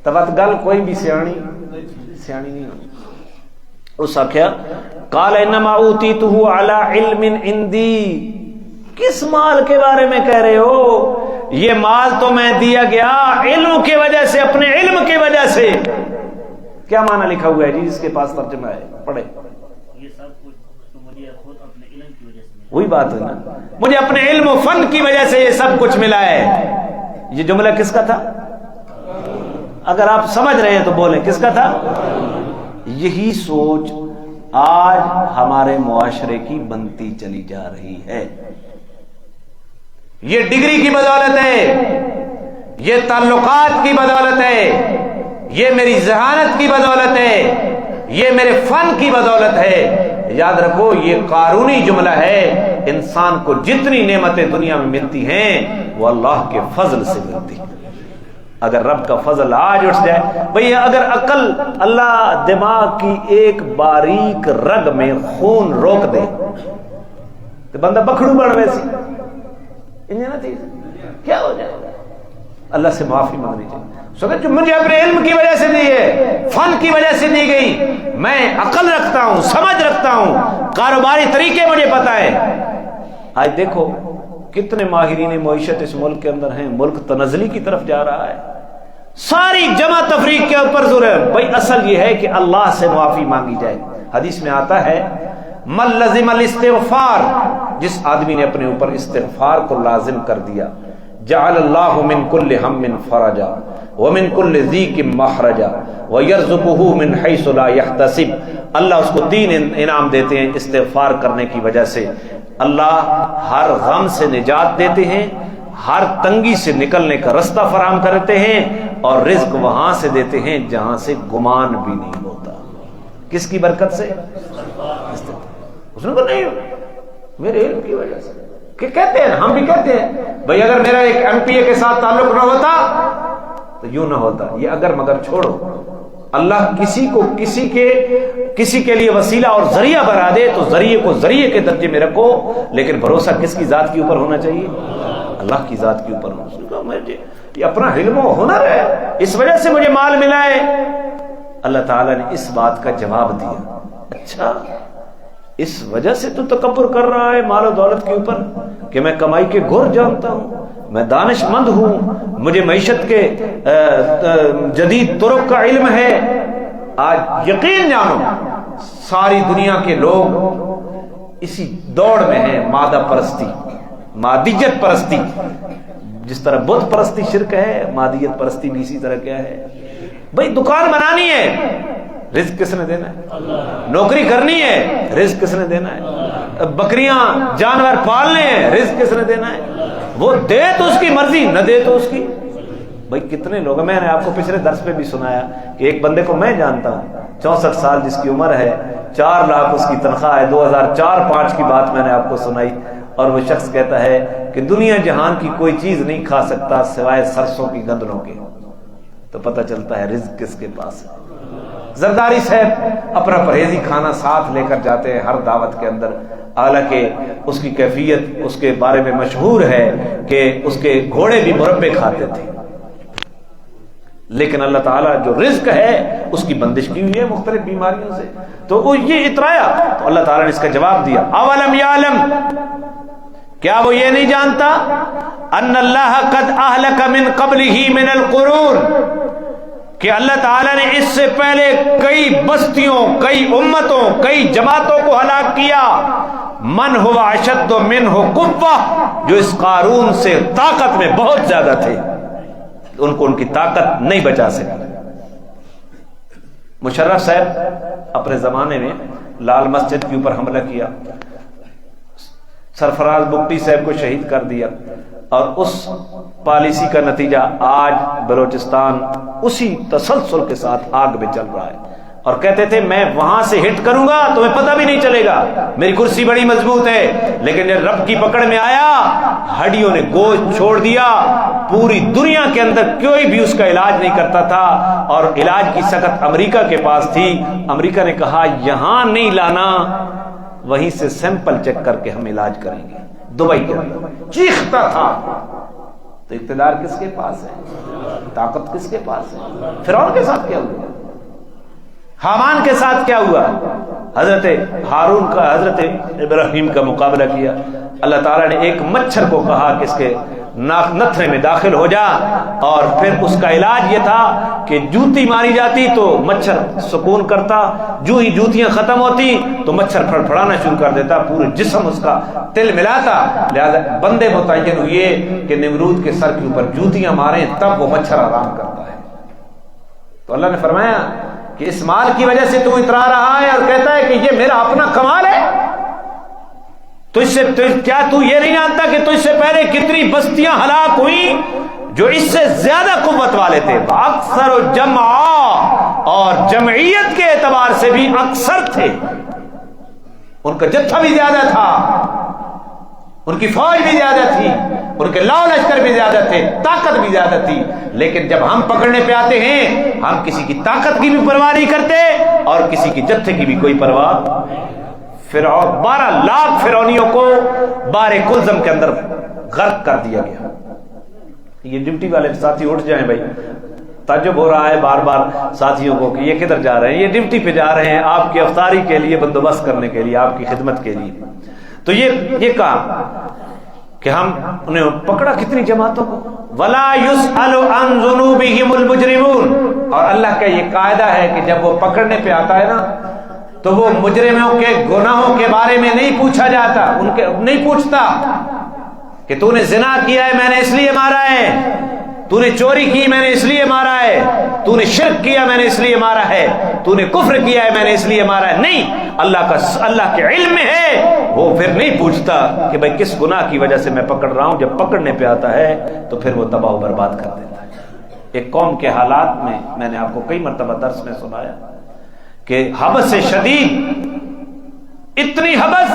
تبت گل کوئی بھی سیانی نہیں ہوتی۔ اس آخیا قال انما اوتیتہ علی علم عندی، کس مال کے بارے میں کہہ رہے ہو؟ یہ مال تو میں دیا گیا علم کی وجہ سے، اپنے علم کی وجہ سے۔ کیا معنی لکھا ہوا ہے جی اس کے پاس ترجمہ ہے، پڑھے۔ یہ سب کچھ تو مجھے خود اپنے علم کی وجہ سے، وہی بات ہے نا، مجھے اپنے علم و فن کی وجہ سے یہ سب کچھ ملا ہے۔ یہ جملہ کس کا تھا؟ اگر آپ سمجھ رہے ہیں تو بولیں کس کا تھا؟ یہی سوچ آج ہمارے معاشرے کی بنتی چلی جا رہی ہے۔ یہ ڈگری کی بدولت ہے، یہ تعلقات کی بدولت ہے، یہ میری ذہانت کی بدولت ہے، یہ میرے فن کی بدولت ہے۔ یاد رکھو یہ قارونی جملہ ہے، انسان کو جتنی نعمتیں دنیا میں ملتی ہیں وہ اللہ کے فضل سے ملتی ہیں۔ اگر رب کا فضل آج اٹھ جائے بھئی، اگر عقل اللہ دماغ کی ایک باریک رگ میں خون روک دے تو بندہ بکھڑو بڑھ ویسی انہیں نہ چیز کیا ہو جائے گا؟ اللہ سے معافی مانگنی چاہیے۔ سوچ مجھے اپنے علم کی وجہ سے دی ہے، فن کی وجہ سے دی گئی، میں عقل رکھتا ہوں، سمجھ رکھتا ہوں، کاروباری طریقے مجھے پتا ہے۔ آج دیکھو کتنے ماہرین معیشت اس ملک کے اندر ہیں، ملک تنزلی کی طرف جا رہا ہے، ساری جمع تفریق کے اوپر زور ہے۔ بھائی اصل یہ ہے کہ اللہ سے معافی مانگی جائے۔ حدیث میں آتا ہے من لزم الاستغفار، جس آدمی نے اپنے اوپر استغفار کو لازم کر دیا، جعل اللہ من کل ہم فرجا ومن کل ضیق مخرجا ویرزقہ من حیث لا یحتسب، اللہ اس کو 3 انعام دیتے ہیں استغفار کرنے کی وجہ سے۔ اللہ ہر غم سے نجات دیتے ہیں، ہر تنگی سے نکلنے کا رستہ فراہم کرتے ہیں، اور رزق وہاں سے دیتے ہیں جہاں سے گمان بھی نہیں ہوتا۔ کس کی برکت سے؟ اس نے کہا نہیں میرے علم کی وجہ سے، کہ کہتے ہیں ہم بھی کہتے ہیں بھئی اگر میرا ایک ایم پی اے کے ساتھ تعلق نہ ہوتا تو یوں نہ ہوتا، یہ اگر مگر چھوڑو۔ اللہ کسی کے لیے وسیلہ اور ذریعہ بنا دے تو ذریعے کو ذریعے کے درجے میں رکھو، لیکن بھروسہ کس کی ذات کے اوپر ہونا چاہیے؟ اللہ کی ذات کے اوپر ہونا۔ یہ اپنا علم و ہنر ہے، اس وجہ سے مجھے مال ملا ہے۔ اللہ تعالیٰ نے اس بات کا جواب دیا، اچھا اس وجہ سے تو تکبر کر رہا ہے مال و دولت کے اوپر کہ میں کمائی کے گھر جانتا ہوں، میں دانش مند ہوں، مجھے معیشت کے جدید طرق کا علم ہے۔ آج یقین جانو ساری دنیا کے لوگ اسی دوڑ میں ہیں، مادہ پرستی، مادیت پرستی۔ جس طرح بت پرستی شرک ہے، مادیت پرستی بھی اسی طرح کیا ہے۔ بھئی دکان بنانی ہے، رزق کس نے دینا ہے؟ نوکری کرنی ہے، رزق کس نے دینا ہے؟ بکریاں جانور پالنے ہیں، رزق کس نے دینا ہے؟ وہ دے تو اس کی مرضی، نہ دے تو اس کی۔ بھئی کتنے لوگ، میں نے آپ کو پچھلے درس پہ بھی سنایا کہ ایک بندے کو میں جانتا ہوں 64 سال جس کی عمر ہے، 4 لاکھ اس کی تنخواہ ہے، 2004-5 کی بات میں نے آپ کو سنائی، اور وہ شخص کہتا ہے کہ دنیا جہان کی کوئی چیز نہیں کھا سکتا سوائے سرسوں کی گندلوں کے۔ تو پتہ چلتا ہے رزق کس کے پاس ہے۔ زرداری صاحب اپنا پرہیزی کھانا ساتھ لے کر جاتے ہیں ہر دعوت کے اندر، حالانکہ اس کی کیفیت اس کے بارے میں مشہور ہے کہ اس کے گھوڑے بھی مربے کھاتے تھے، لیکن اللہ تعالیٰ جو رزق ہے اس کی بندش کی ہوئی ہے مختلف بیماریوں سے۔ تو وہ یہ اترایا تو اللہ تعالیٰ نے اس کا جواب دیا، اولم یعلم، کیا وہ یہ نہیں جانتا ان اللہ قد اہلک من قبلہ من القرون، کہ اللہ تعالیٰ نے اس سے پہلے کئی بستیوں، کئی امتوں، کئی جماعتوں کو ہلاک کیا، من ہوا اشد منہ قوہ، جو اس قارون سے طاقت میں بہت زیادہ تھے، ان کو ان کی طاقت نہیں بچا سکی۔ مشرف صاحب اپنے زمانے میں لال مسجد کے اوپر حملہ کیا، سرفراز بگٹی صاحب کو شہید کر دیا، اور اس پالیسی کا نتیجہ آج بلوچستان اسی تسلسل کے ساتھ آگ میں چل رہا ہے، اور کہتے تھے میں وہاں سے ہٹ کروں گا تمہیں پتہ بھی نہیں چلے گا، میری کرسی بڑی مضبوط ہے، لیکن جب رب کی پکڑ میں آیا ہڈیوں نے گوشت چھوڑ دیا۔ پوری دنیا کے اندر کوئی بھی اس کا علاج نہیں کرتا تھا، اور علاج کی سکت امریکہ کے پاس تھی۔ امریکہ نے کہا یہاں نہیں لانا، وہیں سے سیمپل چیک کر کے ہم علاج کریں گے۔ دبئی کے اندر چیختا تھا۔ تو اقتدار کس کے پاس ہے؟ طاقت کس کے پاس ہے؟ فرعون کے ساتھ کیا ہوا؟ حامان کے ساتھ کیا ہوا؟ حضرت ہارون کا، حضرت ابراہیم کا مقابلہ کیا۔ اللہ تعالیٰ نے ایک مچھر کو کہا کہ اس کے نتھرے میں داخل ہو جا، اور پھر اس کا علاج یہ تھا کہ جوتی ماری جاتی تو مچھر سکون کرتا، جو ہی جوتیاں ختم ہوتی تو مچھر پھڑپھڑانا شروع کر دیتا، پورے جسم اس کا تل ملاتا۔ لہذا بندے متعین ہوئے کہ نمرود کے سر کے اوپر جوتیاں ماریں تب وہ مچھر آرام کرتا ہے۔ تو اللہ نے فرمایا کہ اس مال کی وجہ سے تو اترا رہا ہے اور کہتا ہے کہ یہ میرا اپنا کمال ہے، تو اس سے کیا تو یہ نہیں جانتا کہ تو اس سے پہلے کتنی بستیاں ہلاک ہوئی جو اس سے زیادہ قوت والے تھے؟ اکثر و جمع، اور جمعیت کے اعتبار سے بھی اکثر تھے، ان کا جتھا بھی زیادہ تھا، ان کی فوج بھی زیادہ تھی، ان کے لاؤ لشکر بھی زیادہ تھے، طاقت بھی زیادہ تھی۔ لیکن جب ہم پکڑنے پہ آتے ہیں ہم کسی کی طاقت کی بھی پرواہ نہیں کرتے اور کسی کی جتھے کی بھی کوئی پرواہ۔ فرعون 12 لاکھ فرعونیوں کو بار کلزم کے اندر غرق کر دیا گیا۔ یہ ڈیوٹی والے ساتھی اٹھ جائیں بھائی، تعجب ہو رہا ہے بار بار ساتھیوں کو کہ یہ کدھر جا رہے ہیں؟ یہ ڈیوٹی پہ جا رہے ہیں آپ کی افطاری کے لیے، بندوبست کرنے کے لیے، آپ کی خدمت کے لیے۔ تو یہ کہا کہ ہم انہیں پکڑا کتنی جماعتوں کو. ولا يسأل عن ذنوبهم المجرمون. اور اللہ کا یہ قاعدہ ہے کہ جب وہ پکڑنے پہ آتا ہے نا تو وہ مجرموں کے گناہوں کے بارے میں نہیں پوچھا جاتا، نہیں پوچھتا کہ تو نے زنا کیا ہے میں نے اس لیے مارا ہے، تو نے چوری کی میں نے اس لیے مارا ہے، تو نے شرک کیا میں نے اس لیے مارا ہے، تو نے کفر کیا ہے میں نے اس لیے مارا ہے. نہیں، اللہ کے علم میں ہے، وہ پھر نہیں پوچھتا کہ بھئی کس گناہ کی وجہ سے میں پکڑ رہا ہوں. جب پکڑنے پہ آتا ہے تو پھر وہ تباہ و برباد کر دیتا ہے. ایک قوم کے حالات میں نے آپ کو کئی مرتبہ درس میں سنایا کہ حبس شدید، اتنی حبس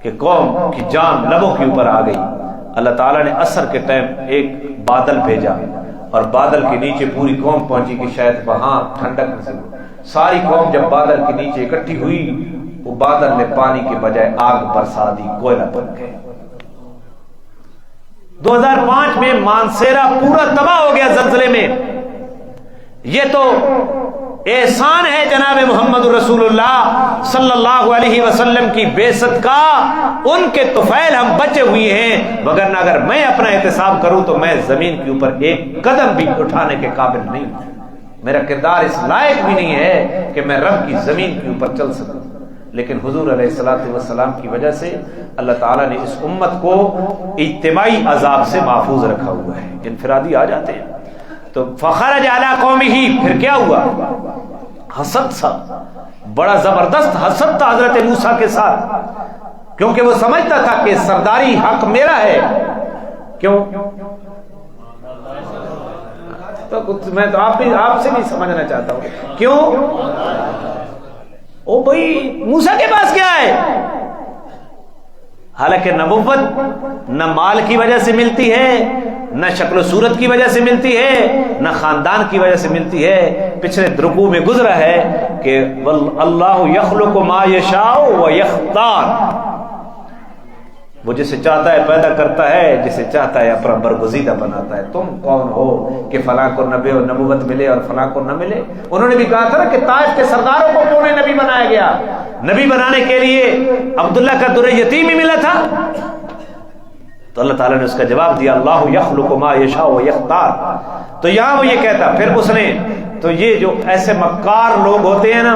کہ قوم کی جان لبوں کے اوپر آ گئی. اللہ تعالیٰ نے عصر کے ٹائم ایک بادل بھیجا اور بادل کے نیچے پوری قوم پہنچی کہ شاید وہاں ٹھنڈک نصیب ہو. ساری قوم جب بادل کے نیچے اکٹھی ہوئی، وہ بادل نے پانی کے بجائے آگ برسا دی، کوئلہ بن گئے. 2005 میں مانسیرا پورا تباہ ہو گیا زلزلے میں. یہ تو احسان ہے جناب محمد رسول اللہ صلی اللہ علیہ وسلم کی بعثت کا. ان کے طفیل ہم بچے ہوئے ہیں، وگرنہ اگر میں اپنا احتساب کروں تو میں زمین کے اوپر ایک قدم بھی اٹھانے کے قابل نہیں ہوں. میرا کردار اس لائق بھی نہیں ہے کہ میں رب کی زمین کے اوپر چل سکوں. لیکن حضور علیہ الصلوۃ والسلام کی وجہ سے اللہ تعالیٰ نے اس امت کو اجتماعی عذاب سے محفوظ رکھا ہوا ہے. انفرادی آ جاتے ہیں تو فخرج علی قومہ، پھر کیا ہوا؟ حسد سا، بڑا زبردست حسد تھا حضرت موسیٰ کے ساتھ، کیونکہ وہ سمجھتا تھا کہ سرداری حق میرا ہے. کیوں؟ تو میں تو آپ سے بھی سمجھنا چاہتا ہوں کیوں. او بھائی موسیٰ کے پاس کیا ہے؟ حالانکہ نبوت نہ مال کی وجہ سے ملتی ہے، نہ شکل و صورت کی وجہ سے ملتی ہے، نہ خاندان کی وجہ سے ملتی ہے. پچھلے رکوع میں گزرا ہے کہ اللہ یخلق ما یشاء و یختار. وہ جسے چاہتا ہے پیدا کرتا ہے، جسے چاہتا ہے اپنا برگزیدہ بناتا ہے. تم کون ہو کہ فلاں کو نبی اور نبوت ملے اور فلاں کو نہ ملے؟ انہوں نے بھی کہا تھا نا کہ طائف کے سرداروں کو کیوں نہیں نبی بنایا گیا؟ نبی بنانے کے لیے عبداللہ کا در یتیم ہی ملا تھا. تو اللہ تعالیٰ نے اس کا جواب دیا اللہ یخلق ما یشاء و یختار. تو یہاں وہ یہ کہتا، پھر اس نے تو یہ جو ایسے مکار لوگ ہوتے ہیں نا،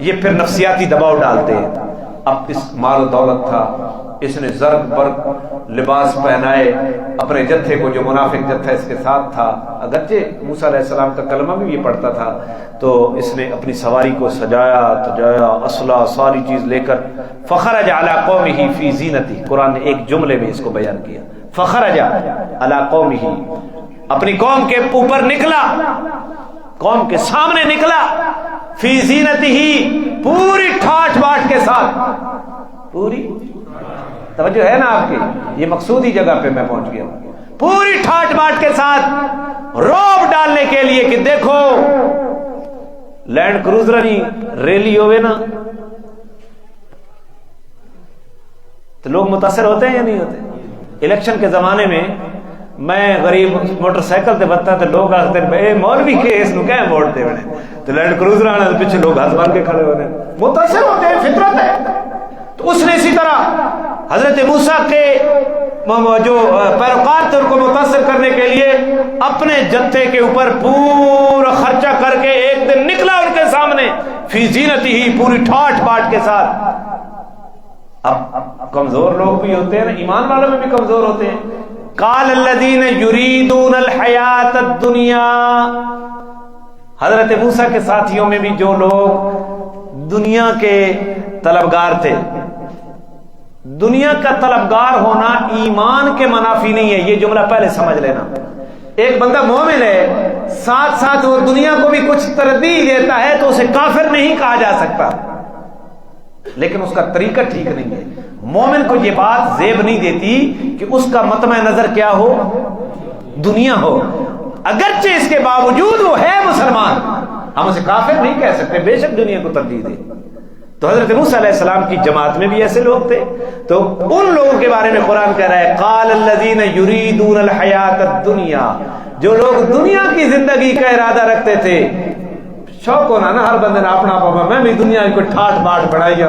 یہ پھر نفسیاتی دباؤ ڈالتے ہیں. اب اس مال و دولت تھا، اس نے زرق برق لباس پہنائے اپنے جتھے کو، جو منافق جتھا اس کے ساتھ تھا. اگرچہ موسیٰ علیہ السلام کا کلمہ بھی یہ پڑھتا تھا، تو اس نے اپنی سواری کو سجایا تجایا، اسلحہ ساری چیز لے کر فخرج علی قومہ فی زینتہ. قرآن نے ایک جملے میں اس کو بیان کیا، فخرج علی قومہ، اپنی قوم کے اوپر نکلا، قوم کے سامنے نکلا، فی زینتہ، پوری ٹھاٹ باٹ کے ساتھ. پوری توجہ ہے نا آپ کی؟ یہ مقصودی جگہ پہ میں پہنچ گیا. پوری ٹھاٹ باٹ کے ساتھ روب ڈالنے کے لیے کہ دیکھو لینڈ کروزر نہیں ریلی ہوئے نا تو لوگ متاثر ہوتے ہیں یا نہیں ہوتے؟ الیکشن کے زمانے میں میں غریب موٹر سائیکل تے بتا تو لوگ آتے ہیں مولوی کے اس نو کیا ووٹ دے بنے، تو لینڈ کروزر آنے پیچھے لوگ ہاتھ باندھ کے کھڑے ہوتے ہیں، متاثر ہوتے ہیں، فطرت ہے. تو اس نے اسی طرح حضرت موسیٰ کے جو پیروکار تھے ان کو متاثر کرنے کے لیے اپنے جتھے کے اوپر پورا خرچہ کر کے ایک دن نکلا ان کے سامنے فی زینتہ، پوری ٹھاٹ باٹ کے ساتھ. اب کمزور لوگ بھی ہوتے ہیں نا، ایمان والوں میں بھی کمزور ہوتے ہیں. قال الذین یریدون الحیات الدنیا، حضرت موسیٰ کے ساتھیوں میں بھی جو لوگ دنیا کے طلبگار تھے. دنیا کا طلبگار ہونا ایمان کے منافی نہیں ہے، یہ جملہ پہلے سمجھ لینا. ایک بندہ مومن ہے، ساتھ ساتھ وہ دنیا کو بھی کچھ ترجیح دیتا ہے تو اسے کافر نہیں کہا جا سکتا، لیکن اس کا طریقہ ٹھیک نہیں ہے. مومن کو یہ بات زیب نہیں دیتی کہ اس کا مطمع نظر کیا ہو؟ دنیا ہو. اگرچہ اس کے باوجود وہ ہے مسلمان، ہم اسے کافر نہیں کہہ سکتے، بے شک دنیا کو ترجیح دے. تو حضرت موسیٰ علیہ السلام کی جماعت میں بھی ایسے لوگ تھے. تو ان لوگوں کے بارے میں قرآن کہہ رہا ہے قال الذین یریدون الحیات الدنیا، جو لوگ دنیا کی زندگی کا ارادہ رکھتے تھے. شوق ہونا نا ہر بندے نے اپنا پاپا میں بھی دنیا کی کوئی ٹھاٹ باٹ بڑھائی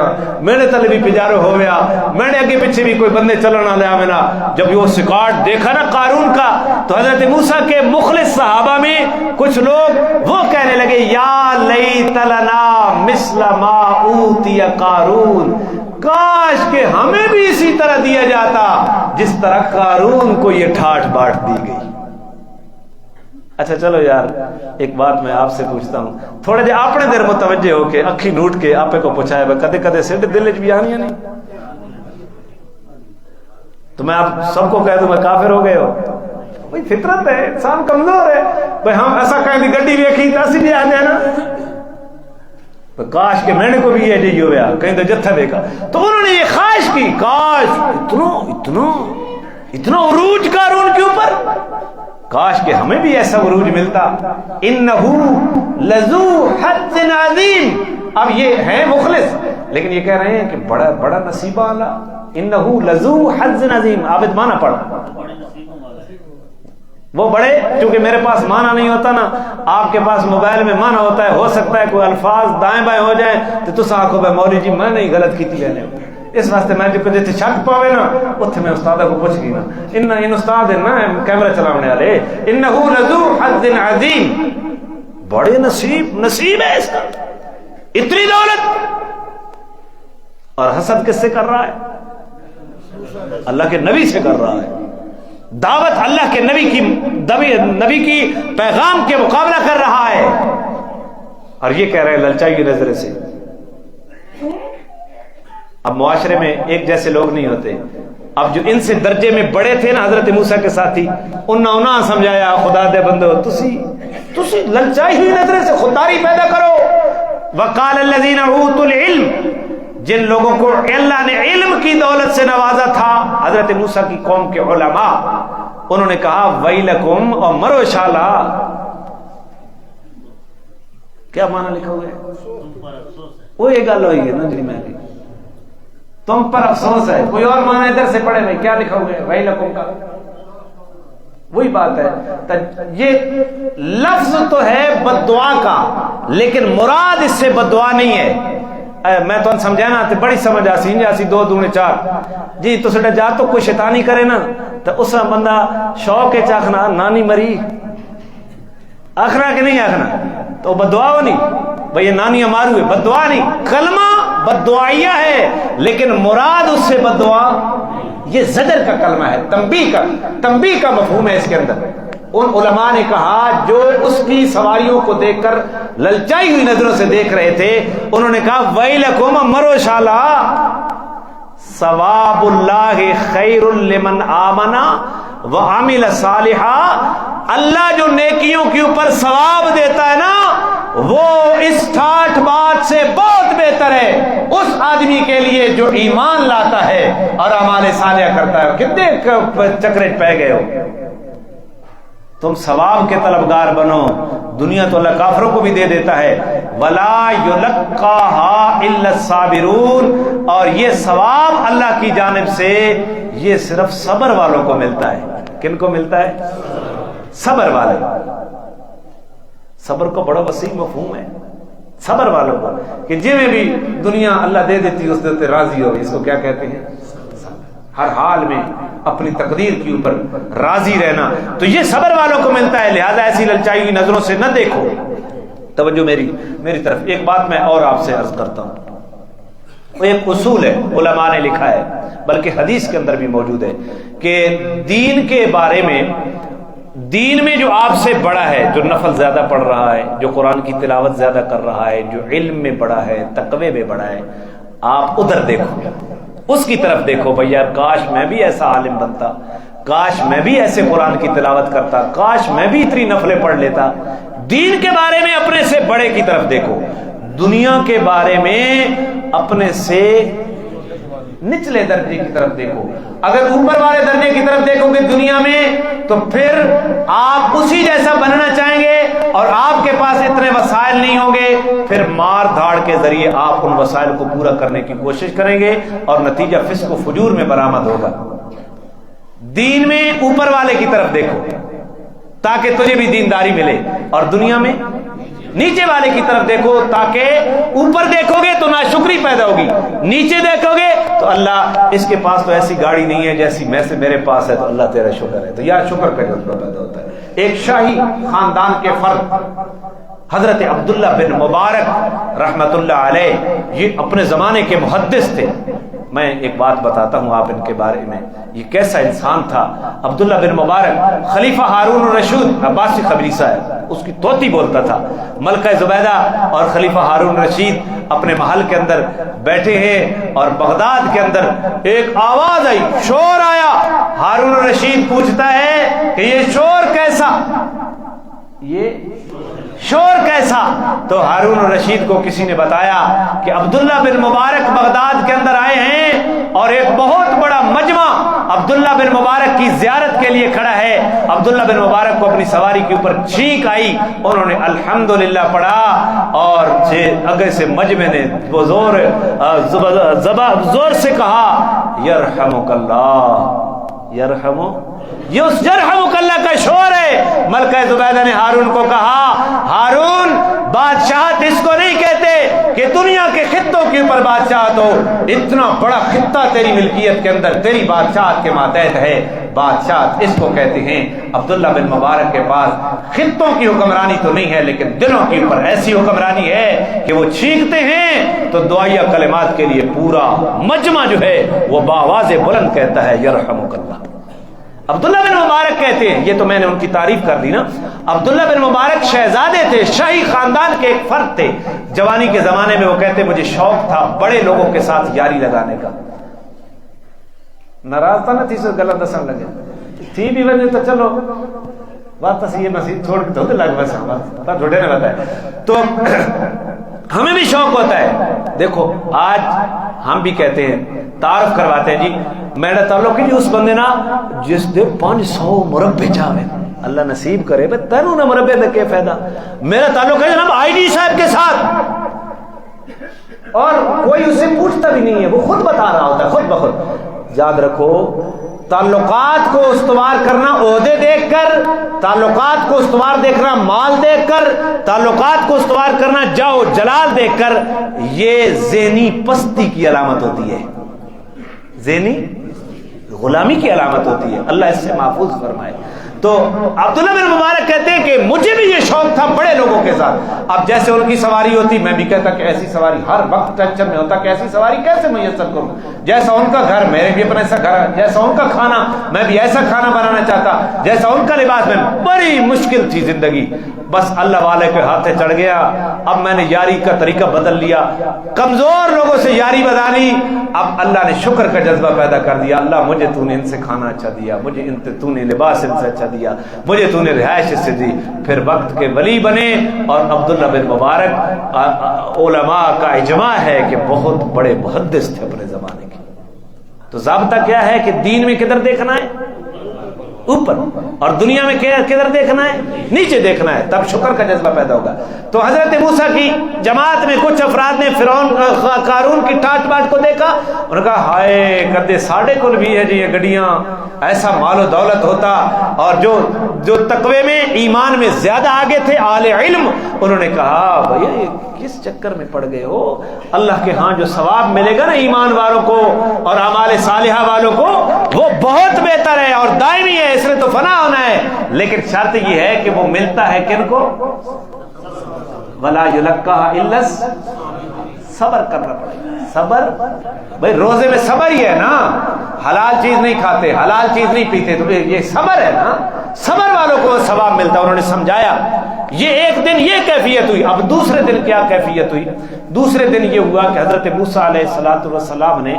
میرے تلے بھی پجارو ہو گیا میں نے اگے پیچھے بھی کوئی بندے چلنا لیا میرا جب وہ سکاٹ دیکھا نا قارون کا تو حضرت موسیٰ کے مخلص صحابہ میں کچھ لوگ وہ کہنے لگے یا لیت لنا مثل ما اوتی قارون کاش کہ ہمیں بھی اسی طرح دیا جاتا جس طرح قارون کو یہ ٹھاٹ باٹ دی گئی. اچھا چلو یار ایک بات میں آپ سے پوچھتا ہوں تھوڑے جے اپنے دیر متوجہ ہو کے اکھی نوٹ کے آپے کو پوچھایا بھائی کدے کدے سیڈ دل وچ بھی آنی نہیں تو میں آپ سب کو کہہ دوں میں کافر ہو گئے ہو بھائی فطرت ہے انسان کمزور ہے بھائی ہم ایسا کہیں دی گڈی ویکھی تے اسی بھی آ جانا کاش کہ میں نے کو بھی یہ جی ہویا کہیں تو جتھا دیکھا تو انہوں نے یہ خواہش کی کاش اتنا عروج قارون کے اوپر کاش کہ ہمیں بھی ایسا عروج ملتا. انہو لذو حظ عظیم اب یہ ہے مخلص لیکن یہ کہہ رہے ہیں کہ بڑا بڑا نصیبہ والا انہو لذو حظ عظیم عابد مانا پڑھا وہ بڑے چونکہ میرے پاس مانا نہیں ہوتا نا آپ کے پاس موبائل میں مانا ہوتا ہے ہو سکتا ہے کوئی الفاظ دائیں بائیں ہو جائیں تو تس آنکھو بھائی مولوی جی میں نہیں غلط کی لینے اس واسطے میں جو جتنے شک پاوے نا اتنے میں استادہ کو پوچھ گئی نا ان استاد نا کیمرہ چلانے والے انہو لذو حظ عظیم بڑے نصیب ہے اس کا اتنی دولت اور حسد کس سے کر رہا ہے اللہ کے نبی سے کر رہا ہے دعوت اللہ کے نبی کی پیغام کے مقابلہ کر رہا ہے اور یہ کہہ رہے ہیں للچائی کی نظر سے. اب معاشرے میں ایک جیسے لوگ نہیں ہوتے. اب جو ان سے درجے میں بڑے تھے نا حضرت موسیٰ کے ساتھی انہاں سمجھایا خدا دے بندو تسی للچائی ہوئی نظر سے خودداری پیدا کرو. وقال الذین اوتوا العلم جن لوگوں کو اللہ نے علم کی دولت سے نوازا تھا حضرت موسیٰ کی قوم کے علماء انہوں نے کہا ویلکم اور مرو شالا کیا معنی لکھا ہوا ہے وہ یہ گل ہوئی ہے نا جی میں تم پر افسوس ہے کوئی اور معنی ادھر سے پڑھے میں کیا لکھا ہوا ہے ویلکم کا وہی بات ہے. یہ لفظ تو ہے بد دعا کا لیکن مراد اس سے بد دعا نہیں ہے. میں تو سمجھانا تے بڑی سمجھ آسی جاسی 2 2 4 جی تو سڈا جا تو کوئی شیطانی کرے نا تو اس بندہ شوق ہے چاخنا نانی مری آخنا کہ نہیں آخنا تو بد دعا ہو نہیں بھئی یہ نانی مارو ہے بد دعا نہیں کلمہ بد دعائیہ ہے لیکن مراد اس سے بد دعا یہ زجر کا کلمہ ہے تنبیہ کا مفہوم ہے اس کے اندر. ان علماء نے کہا جو اس کی سواریوں کو دیکھ کر للچائی ہوئی نظروں سے دیکھ رہے تھے انہوں نے کہا ویلکم مرو شالا ثواب اللہ خیر لمن آمن وعمل صالحا اللہ جو نیکیوں کے اوپر ثواب دیتا ہے نا وہ اس ٹھاٹ بات سے بہت بہتر ہے اس آدمی کے لیے جو ایمان لاتا ہے اور اعمال صالحہ کرتا ہے. کتنے چکرے پہ گئے ہو تم ثواب کے طلبگار بنو. دنیا تو اللہ کافروں کو بھی دے دیتا ہے ولا یلقاها الا الصابرون اور یہ ثواب اللہ کی جانب سے یہ صرف صبر والوں کو ملتا ہے. کن کو ملتا ہے؟ صبر والے. صبر کو بڑا وسیع مفہوم ہے صبر والوں کو کہ جی میں بھی دنیا اللہ دے دیتی اس دیتے راضی ہو. اس کو کیا کہتے ہیں؟ ہر حال میں اپنی تقدیر کے اوپر راضی رہنا. تو یہ صبر والوں کو ملتا ہے. لہذا ایسی للچائی ہوئی نظروں سے نہ دیکھو. توجہ میری طرف. ایک بات میں اور آپ سے عرض کرتا ہوں. وہ ایک اصول ہے علماء نے لکھا ہے بلکہ حدیث کے اندر بھی موجود ہے کہ دین کے بارے میں دین میں جو آپ سے بڑا ہے جو نفل زیادہ پڑھ رہا ہے جو قرآن کی تلاوت زیادہ کر رہا ہے جو علم میں بڑا ہے تقوی میں بڑا ہے آپ ادھر دیکھو اس کی طرف دیکھو. بھیا کاش میں بھی ایسا عالم بنتا کاش میں بھی ایسے قرآن کی تلاوت کرتا کاش میں بھی اتنی نفلیں پڑھ لیتا. دین کے بارے میں اپنے سے بڑے کی طرف دیکھو. دنیا کے بارے میں اپنے سے نچلے درجے کی طرف دیکھو. اگر اوپر والے درجے کی طرف دیکھو گے دنیا میں تو پھر آپ اسی جیسا بننا چاہیں گے اور آپ کے پاس اتنے وسائل نہیں ہوں گے. پھر مار دھاڑ کے ذریعے آپ ان وسائل کو پورا کرنے کی کوشش کریں گے اور نتیجہ فسق و فجور میں برآمد ہوگا. دین میں اوپر والے کی طرف دیکھو تاکہ تجھے بھی دینداری ملے اور دنیا میں نیچے والے کی طرف دیکھو تاکہ اوپر دیکھو گے تو ناشکری پیدا ہوگی, نیچے دیکھو گے تو اللہ اس کے پاس تو ایسی گاڑی نہیں ہے جیسی میں سے میرے پاس ہے, تو اللہ تیرا شکر ہے, تو یا شکر کا جذبہ پیدا ہوتا ہے. ایک شاہی خاندان کے فرد حضرت عبداللہ بن مبارک رحمت اللہ علیہ, یہ اپنے زمانے کے محدث تھے. میں ایک بات بتاتا ہوں آپ ان کے بارے میں, یہ کیسا انسان تھا. عبداللہ بن مبارک خلیفہ ہارون الرشید عباسی خبیثہ ہے, اس کی طوطی بولتا تھا. ملکہ زبیدہ اور خلیفہ ہارون الرشید اپنے محل کے اندر بیٹھے ہیں اور بغداد کے اندر ایک آواز آئی, شور آیا. ہارون الرشید پوچھتا ہے کہ یہ شور کیسا, یہ شور کیسا؟ تو ہارون الرشید کو کسی نے بتایا کہ عبداللہ بن مبارک بغداد کے اندر آئے ہیں اور ایک بہت بڑا مجمع عبداللہ بن مبارک کی زیارت کے لیے کھڑا ہے. عبداللہ بن مبارک کو اپنی سواری کے اوپر چھینک آئی, انہوں نے الحمدللہ پڑھا اور اگے سے مجمع نے زور سے کہا یرحمک اللہ, یرحمک اللہ کا شور ہے. ملکہ زبیدہ نے ہارون کو کہا, ہارون بادشاہت اس کو نہیں کہتے کہ دنیا کے خطوں کے اوپر بادشاہت ہو, اتنا بڑا خطہ تیری ملکیت کے اندر تیری بادشاہت کے ماتحت ہے, بادشاہت اس کو کہتے ہیں. عبداللہ بن مبارک کے پاس خطوں کی حکمرانی تو نہیں ہے لیکن دلوں کے اوپر ایسی حکمرانی ہے کہ وہ چھینکتے ہیں تو دعائیہ کلمات کے لیے پورا مجمع جو ہے وہ بآواز بلند کہتا ہے یرحمک اللہ. عبداللہ بن مبارک کہتے ہیں, یہ تو میں نے ان کی تعریف کر دی نا, عبداللہ بن مبارک شہزادے تھے, شاہی خاندان کے ایک فرد تھے. جوانی کے زمانے میں وہ کہتے مجھے شوق تھا بڑے لوگوں کے ساتھ یاری لگانے کا. ناراض تھا نا تھی سے غلط دسن لگے تھی بھی وجہ تو چلو بات یہ مسجد چھوڑ کے تو لگ بس ہمارا جھوٹے نے بتایا. تو ہمیں بھی شوق ہوتا ہے. دیکھو آج ہم بھی کہتے ہیں, تعارف کرواتے ہیں, جی میرا تعلق ہے جی اس بندے نا جس دے 500 مربع چاہے, اللہ نصیب کرے بھائی تینوں نہ مربع دے کے فائدہ. میرا تعلق ہے جناب آئی ڈی صاحب کے ساتھ, اور کوئی اس سے پوچھتا بھی نہیں ہے, وہ خود بتا رہا ہوتا ہے خود بخود. یاد رکھو تعلقات کو استوار کرنا عہدے دیکھ کر, تعلقات کو استوار دیکھنا مال دیکھ کر, تعلقات کو استوار کرنا جاؤ جلال دیکھ کر, یہ ذہنی پستی کی علامت ہوتی ہے, ذہنی غلامی کی علامت ہوتی ہے. اللہ اس سے محفوظ فرمائے. تو عبداللہ بن مبارک کہتے ہیں کہ مجھے بھی یہ شوق تھا بڑے لوگوں کے ساتھ. اب جیسے ان کی سواری ہوتی میں بھی کہتا کہ ایسی سواری ہر وقت ٹینشن میں ہوتا کہ ایسی سواری کیسے میسر کروں, جیسا ان کا گھر میرے بھی اپنا ایسا گھر, جیسا ان کا کھانا میں بھی ایسا کھانا بنانا چاہتا, جیسا ان کا لباس. میں بڑی مشکل تھی زندگی, بس اللہ والے کے ہاتھے چڑھ گیا. اب میں نے یاری کا طریقہ بدل لیا, کمزور لوگوں سے یاری بدالی. اب اللہ نے شکر کا جذبہ پیدا کر دیا, اللہ مجھے تو نے ان سے کھانا اچھا دیا, مجھے تو نے لباس ان سے اچھا دیا, مجھے تو نے رہائش سے دی. پھر وقت کے ولی بنے. اور عبداللہ بن مبارک علماء کا اجماع ہے کہ بہت بڑے محدث تھے اپنے زمانے کے. تو ضابطہ کیا ہے کہ دین میں کدھر دیکھنا ہے, اوپر, اور دنیا میں کدھر دیکھنا ہے, نیچے دیکھنا ہے, تب شکر کا جذبہ پیدا ہوگا. تو حضرت موسیٰ کی جماعت میں کچھ افراد نے فرعون قارون کی ٹاٹ باٹ کو دیکھا, انہوں نے کہا ہائے کدے ساڑھے کل بھی ہے جی یہ گڈیاں, ایسا مال و دولت ہوتا. اور جو تقوی میں ایمان میں زیادہ آگے تھے اہل علم, انہوں نے کہا بھائی کس چکر میں پڑ گئے ہو, اللہ کے ہاں جو ثواب ملے گا نا ایمان والوں کو اور اعمال صالحہ والوں کو وہ بہت بہتر ہے اور دائمی ہے, اس میں تو فنا ہونا ہے. لیکن شرط یہ ہے کہ وہ ملتا ہے کن کو, ولا یلقاها الا, صبر کرنا پڑے گا. صبر بھائی روزے میں صبر ہی ہے نا, حلال چیز نہیں کھاتے, حلال چیز نہیں پیتے, تو یہ صبر ہے نا, صبر والوں کو ثواب ملتا. انہوں نے سمجھایا. یہ ایک دن یہ کیفیت ہوئی. اب دوسرے دن کیا کیفیت ہوئی؟ دوسرے دن یہ ہوا کہ حضرت موسیٰ علیہ السلام نے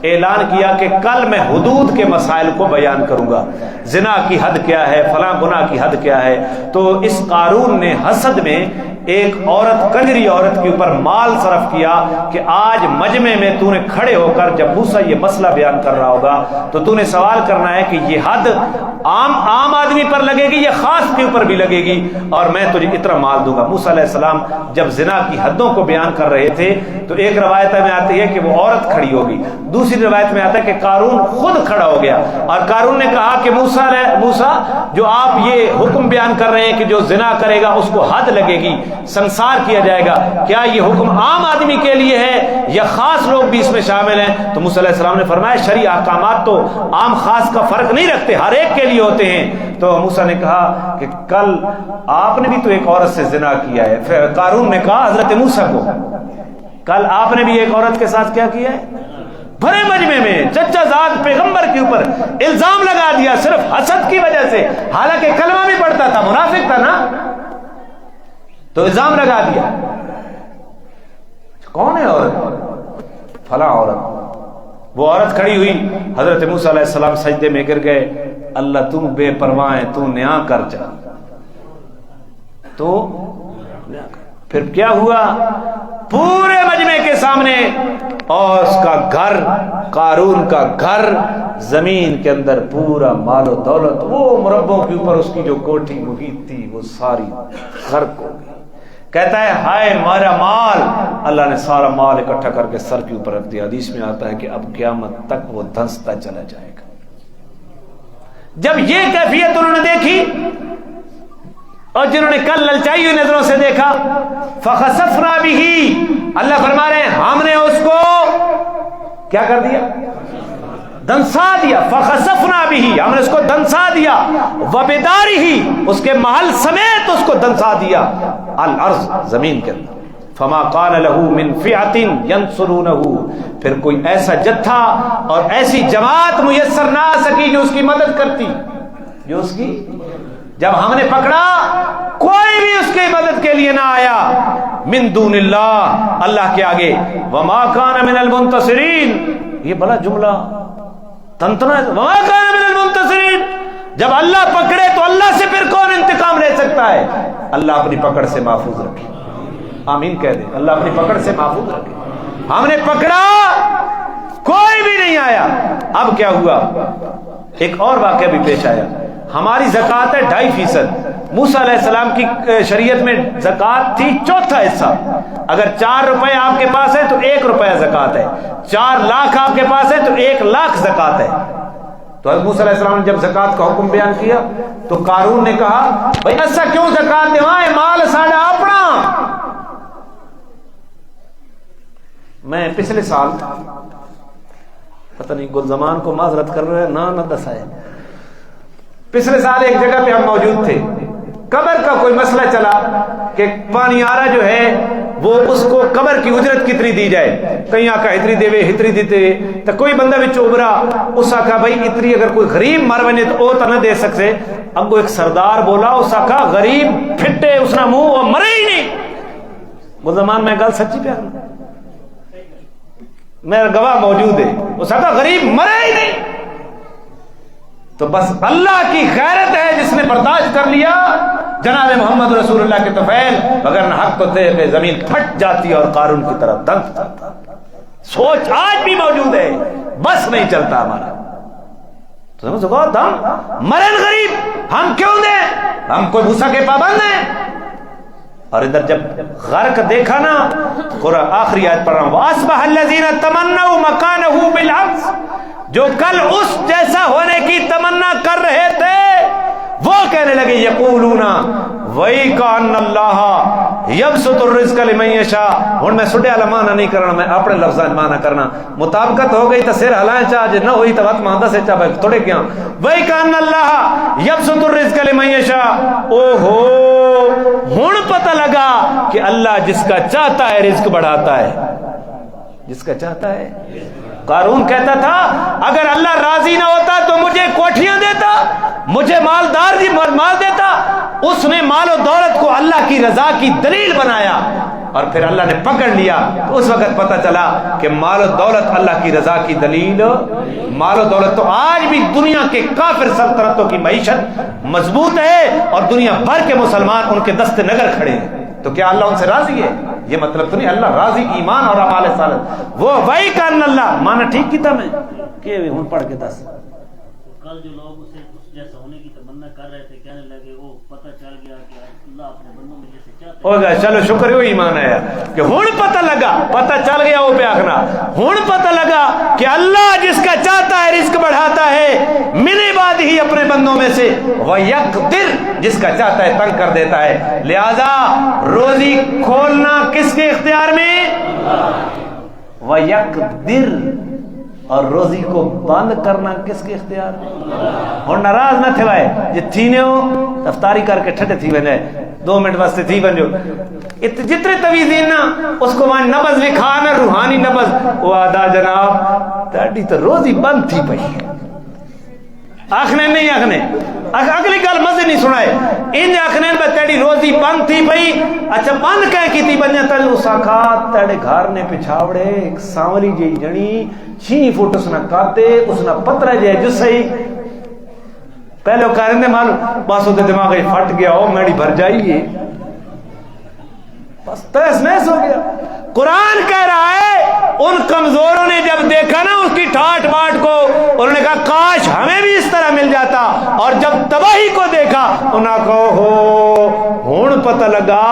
اعلان کیا کہ کل میں حدود کے مسائل کو بیان کروں گا, زنا کی حد کیا ہے, فلاں گناہ کی حد کیا ہے. تو اس قارون نے حسد میں ایک عورت, کنجری عورت کے اوپر مال صرف کیا کہ آج مجمع میں تو نے کھڑے ہو کر جب موسیٰ یہ مسئلہ بیان کر رہا ہوگا تو تو نے سوال کرنا ہے کہ یہ حد عام آدمی پر لگے گی یا خاص کے اوپر بھی لگے گی, اور میں تجھے تجھے اتنا مال دوں گا. موسیٰ علیہ السلام جب زنا کی حدوں کو بیان کر رہے تھے تو ایک روایت میں آتی ہے کہ وہ عورت کھڑی ہوگی, دوسری روایت میں آتا ہے کہ قارون خود کھڑا ہو گیا اور قارون نے کہا کہ موسیٰ جو آپ یہ حکم بیان کر رہے ہیں کہ جو زنا کرے گا اس کو حد لگے گی, سنسار کیا جائے گا, کیا یہ حکم عام آدمی کے لیے ہے یا خاص لوگ بھی اس میں شامل ہیں؟ تو موسیٰ علیہ السلام نے فرمایا شرعی احکامات تو عام خاص کا فرق نہیں رکھتے, ہر ایک کے لیے ہوتے ہیں. تو موسیٰ نے کہا کہ کل آپ نے بھی تو ایک عورت سے زنا کیا ہے. پھر قارون نے کہا حضرت موسیٰ کو, کل آپ نے بھی ایک عورت کے ساتھ کیا کیا ہے؟ بھرے مجمع میں چچا زاد پیغمبر کے اوپر الزام لگا دیا صرف حسد کی وجہ سے, حالانکہ کلمہ بھی پڑھتا تھا, منافق تھا نا, تو الزام لگا دیا. کون ہے عورت؟ فلاں عورت. وہ عورت کھڑی ہوئی, حضرت موسیٰ علیہ السلام سجدے میں گر گئے. اللہ تم بے پرواہ ہے, تو نیا کر جا. تو پھر کیا ہوا؟ پورے مجمع کے سامنے اور اس کا گھر, قارون کا گھر, زمین کے اندر پورا مال و دولت, وہ مربوں کے اوپر اس کی جو کوٹھی محیط تھی وہ ساری غرق ہو گئی. کہتا ہے ہائے ہمارا مال. اللہ نے سارا مال اکٹھا کر کے سر کے اوپر رکھ دیا. حدیث میں آتا ہے کہ اب قیامت تک وہ دھنستا چلا جائے گا. جب یہ کیفیت انہوں نے دیکھی اور جنہوں نے کل للچائی ہوئی نظروں سے دیکھا, فخسفنا بہ, اللہ فرما رہے ہیں ہم نے اس کو کیا کر دیا؟ دنسا دیا. فخسفنا بہ, ہم نے اس کو دنسا دیا. وبدارہ, اس کے محل سمیت اس کو دنسا دیا. الارض, زمین کے اندر. فما قال له من فئۃ ينصرونه, پھر کوئی ایسا جتھا اور ایسی جماعت میسر نہ آ سکی جو اس کی مدد کرتی, جو اس کی, جب ہم نے پکڑا کوئی بھی اس کی مدد کے لیے نہ آیا. من دون اللہ, اللہ کے آگے. وما كان من المنتصرین, یہ بڑا جملہ تنتنا ہے. وما كان من المنتصرین, جب اللہ پکڑے تو اللہ سے پھر کون انتقام لے سکتا ہے؟ اللہ اپنی پکڑ سے محفوظ رکھے. آمین کہہ دیں. اللہ اپنی پکڑ سے محفوظ رکھے. ہم نے پکڑا کوئی بھی نہیں آیا. اب کیا ہوا؟ ایک اور واقعہ بھی پیش آیا. ہماری زکوٰۃ ہے 2.5%. موسیٰ علیہ السلام کی شریعت میں زکوٰۃ تھی چوتھا حصہ. اگر 4 روپے آپ کے پاس ہے تو 1 روپیہ زکوٰۃ ہے. 4 لاکھ آپ کے پاس ہے تو 1 لاکھ زکوٰۃ ہے. تو حضرت موسیٰ علیہ السلام نے جب زکوٰۃ کا حکم بیان کیا تو قارون نے کہا بھائی ایسا کیوں زکوٰۃ دیوائے, مال ساڈا اپنا. میں پچھلے سال پتہ نہیں گلزمان کو معذرت کر رہے ہیں نہ دسائے, پچھلے سال ایک جگہ پہ ہم موجود تھے. قبر کا کوئی مسئلہ چلا کہ پانی آرا جو ہے وہ اس کو قبر کی اجرت کتنی دی جائے. کہیں آکا اتنی دے وے ہتری دیتے تو کوئی بندہ بچ ابھرا, اس آکا بھائی اتنی اگر کوئی غریب مر بنے تو وہ تو نہ دے سکتے. اب وہ ایک سردار بولا, اس آکا غریب پھٹے اس نے منہ وہ مرے ہی نہیں. وہ زمان میں گل سچی پہ میرا گواہ موجود ہے, اس آکا غریب مرے ہی نہیں. تو بس اللہ کی غیرت ہے جس نے برداشت کر لیا جناب محمد رسول اللہ کے طفیل, اگر نہ حق تو تھے کہ زمین پھٹ جاتی اور قارون کی طرف دنگ. سوچ آج بھی موجود ہے, بس نہیں چلتا ہمارا. تو سمجھ سکو ہم مرن غریب ہم کیوں دیں, ہم کوئی موسیٰ کے پابند ہیں. اور ادھر جب غرق دیکھا نا, قرآن آخری آیت پڑھ رہا ہوں, وَأَصْبَحَ الَّذِينَ تَمَنَّوْا مَكَانَهُ بِالْأَمْسِ, جو کل اس جیسا ہونے کی تمنا کر رہے تھے وہ کہنے لگے یقولون وَيْكَأَنَّ اللَّهَ يَبْسُطُ الرِّزْقَ لِمَن يَشَاءُ. ہن میں سڈے والا معنی نہیں کرنا, میں اپنے لفظاں معنی کرنا. مطابقت ہو گئی تو سر ہلائیں چاہ, جے نہ ہوئی تو وقت ماندہ سے چاہ بھائی تھوڑے کیا. وَيْكَأَنَّ اللَّهَ يَبْسُطُ الرِّزْقَ لِمَن يَشَاءُ. او ہو ہن پتہ لگا کہ اللہ جس کا چاہتا ہے رزق بڑھاتا ہے, جس کا چاہتا ہے. قارون کہتا تھا اگر اللہ راضی نہ ہوتا تو مجھے کوٹھیاں دیتا, مجھے مالدار جی مال دیتا. اس نے مال و دولت کو اللہ کی رضا کی دلیل بنایا اور پھر اللہ نے پکڑ لیا. تو اس وقت پتہ چلا کہ مال و دولت اللہ کی رضا کی دلیل. مال و دولت تو آج بھی دنیا کے کافر سلطنتوں کی معیشت مضبوط ہے اور دنیا بھر کے مسلمان ان کے دست نگر کھڑے ہیں. تو کیا اللہ ان سے راضی ہے؟ یہ مطلب تو نہیں. اللہ راضی ایمان اور اعمال صالح. وہ وہی کان اللہ مانا ٹھیک کی تھا میں کہ ہن پڑھ کے دس. کل جو لوگ اسے جیسا ہونے کی تمنا کر رہے تھے, کہنے لگے وہ پتہ چل گیا کہ اللہ اپنے بندوں میں جیسے چاہتے ہیں. چلو شکر ہے ایمان آیا کہ ہن پتہ لگا, پتہ چل گیا وہ پہ آخنا, ہن پتہ لگا کہ اللہ جس کا چاہتا ہے رزق بڑھاتا ہے من عباد ہی اپنے بندوں میں سے, وَيَقْدِرْ جس کا چاہتا ہے تنگ کر دیتا ہے. لہذا روزی کھولنا کس کے اختیار میں؟ وَيَقْدِرْ. اور روزی کو بند کرنا کس کے اختیار میں؟ ہوں ناراض نہ تھے بھائی جی تھی نے ہو افطاری کر کے ٹھڈے تھی بن جائے 2 منٹ واسطے تھی بن جو جتنے تویزین نا اس کو وہاں نبض بھی کھانا روحانی نبض وہ آدھا جناب تاڑی تو روزی بند تھی پئی آخنے نہیں آخنے اگلی گل مزے نہیں سنائے ان آخنے میں تیری روزی بند تھی پئی. اچھا بند کہیں کی تھی بنیا تل اس آخات تیرے گھر نے پچھاوڑے ایک سانولی جی جنی 6 فٹ اس نے کاتے اس نے پترہ جائے جو صحیح پہلے وہ کہہ رہے معلوم بس وہ دماغ پھٹ گیا ہو میری بھر جائیے بس تیس نیس ہو گیا. قرآن کہہ رہا ہے ان کمزوروں نے جب دیکھا نا اس کی ٹھاٹ باٹ کو انہوں نے کہا کاش ہمیں بھی اس طرح مل جاتا, اور جب تباہی کو دیکھا انہوں نے کہا ہو ہون پتہ لگا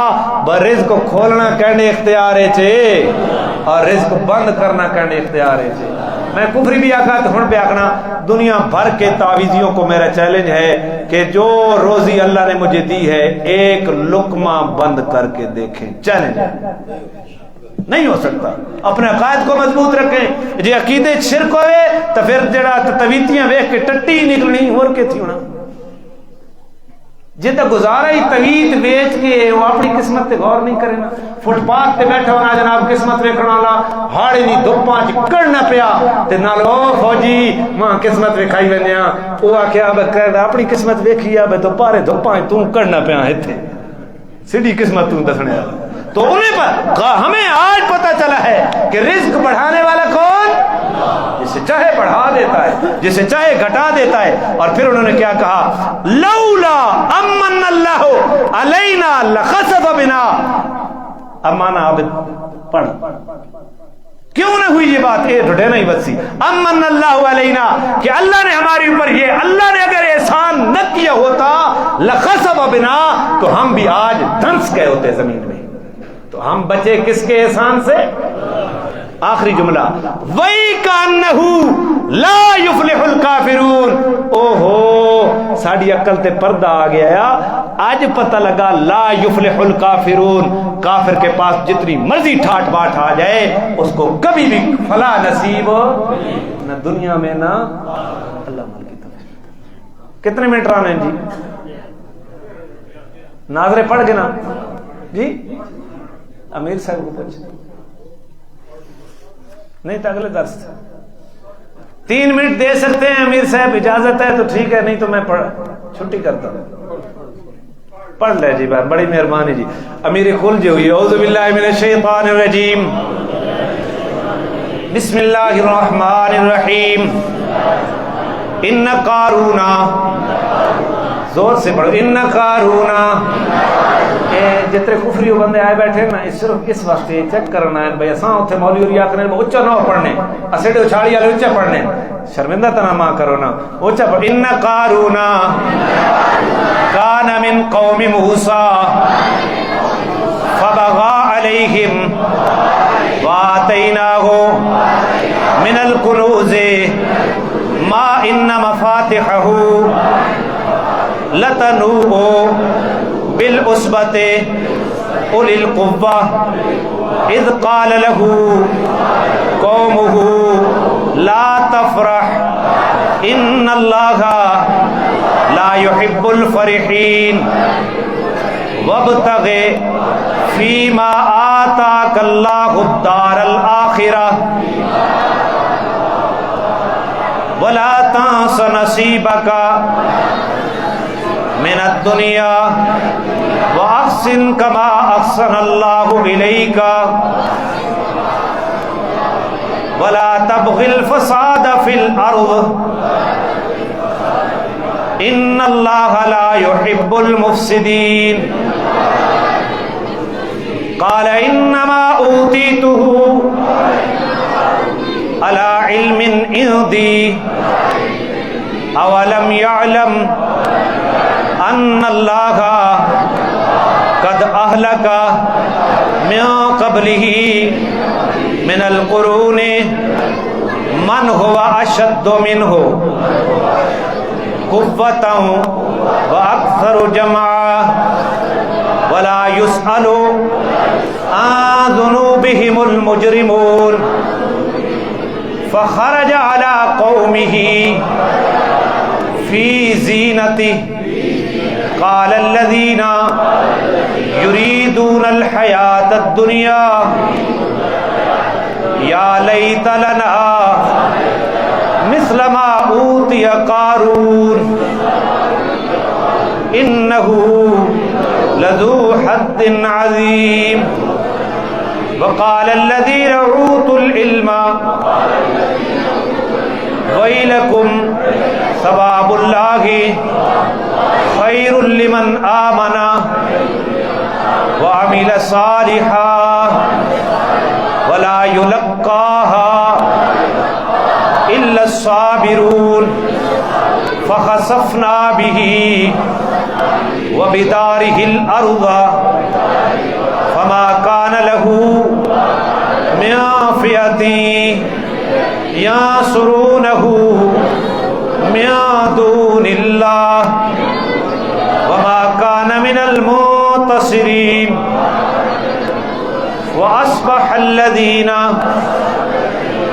رزق کو کھولنا کہنے اختیار ہے چھے اور رزق کو بند کرنا کہنے اختیار ہے چھے. میں کفری بھی آکھا تو ہن پہ آکھنا دنیا بھر کے تعویذیوں کو میرا چیلنج ہے کہ جو روزی اللہ نے مجھے دی ہے ایک لقمہ بند کر کے دیکھیں. چیلنج ہے, نہیں ہو سکتا. اپنے عقائد کو مضبوط رکھیں. جی عقیدے شرک ہوئے تو پھر جڑا تویتیاں ویکھ کے ٹٹی نکلنی اور کے تھی ہونا جدہ گزارا ہی تویت بیچ کے وہ اپنی قسمت تے غور نہیں کرے نا. فٹ پاتھ تے بیٹھا ہونا جناب قسمت ویکھن والا ہاڑی نہیں دھپاں چ کڑنا پیا تے نال او فوجی ماں قسمت ویکھائی وینیا او آکھیا اپنی قسمت ویکھی آ تو پارے دھپاں تو کڑنا پیا ایتھے سیدھی قسمت تو دسنے والا. تو انہیں پر ہمیں آج پتہ چلا ہے کہ رزق بڑھانے والا کون؟ جسے چاہے بڑھا دیتا ہے جسے چاہے گھٹا دیتا ہے. اور پھر انہوں نے کیا کہا لولا امن اللہ علینا لخسف بنا. امانا عابد پڑھ کیوں نہ ہوئی یہ بات اے ڈھڈے نہیں بچی. امن اللہ علینا کہ اللہ نے ہمارے اوپر یہ اللہ نے اگر احسان نہ کیا ہوتا لخسف بنا تو ہم بھی آج دھنس گئے ہوتے زمین میں. تو ہم بچے کس کے احسان سے؟ آخری جملہ وَإِكَأَنَّهُ لَا يُفْلِحُ الْكَافِرُونَ. او ہو ساڑی عقل تے پردہ آ گیا. آج پتہ لگا لا يُفْلِحُ الْكَافِرُونَ کافر کے پاس جتنی مرضی ٹھاٹ باٹ آ جائے اس کو کبھی بھی فلاح نصیب نہ دنیا میں نہ اللہ مال کی طرف. کتنے منٹ رہنے ہیں جی؟ ناظرے پڑھ گئے نا جی؟ امیر صاحب کو پوچھ نہیں تو اگلے درس 3 منٹ دے سکتے ہیں امیر صاحب اجازت ہے تو ٹھیک ہے نہیں تو میں چھٹی کرتا ہوں. پڑھ لے جی بات بڑی مہربانی جی. امیر کھل جو ہوئی اعوذ باللہ من الشیطان الرجیم بسم اللہ الرحمن الرحیم ان قارون زور سے پڑھو ان قارون. جتنے کفریو بندے آئے بیٹھے نا صرف اس واسطے چیک کرنا ہے بھائی اساں اوتھے مولوی اور آکھنے اونچا نہ پڑھنے اسیڈے اچھاڑی والے اونچا پڑھنے شرمندہ تنا ماں کرو نا اونچا پڑھ. ان قارون کان من قوم موسی فبغى علیہم وآتیناہ من الکنوز ما ان مفاتحہ لتنوء بالعصبة أولي القوة إذ قال له قومه لا تفرح إن الله لا يحب الفرحين وابتغ فيما آتاك الله الدار الآخرة ولا تنس نصيبك من الدنیا واحسن کما احسن اللہ الیک ولا تبغ الفساد فی الارض ان اللہ لا يحب المفسدین. قال انما اوتیته على علم عندی اولم یعلم ان اللہ قد اہلک من قبلہ من القرون من هو اشد منہ قوۃ واکثر جمعا ولا يسأل عن ذنوبهم المجرمون فخرج على قومه في زينته قال الذين يريدون الحياة الدنيا يا ليت لنا مثل ما أوتي قارون إنه لذو حظ عظيم وقال الذين أوتوا العلم ويلكم ثواب الله خير لمن آمن وعمل صالحا ولا يلقاها إلا الصابرون فخسفنا به وبداره الأرض فما كان له من فئة ينصرونه من دون الله وما كان من المنتصرين وأصبح الذين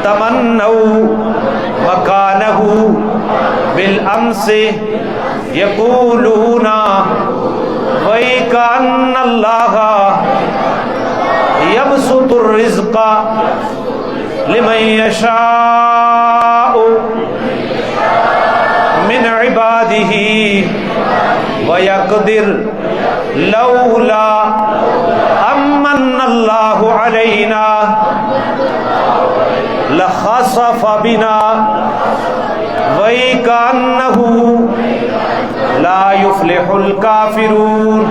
تمنوا مكانه بالأمس يقولون ويك أن الله يبسط الرزق لمن يشاء من عباده ويقدر لولا أمن الله علينا لخسف بنا وكأنه لا يفلح الكافرون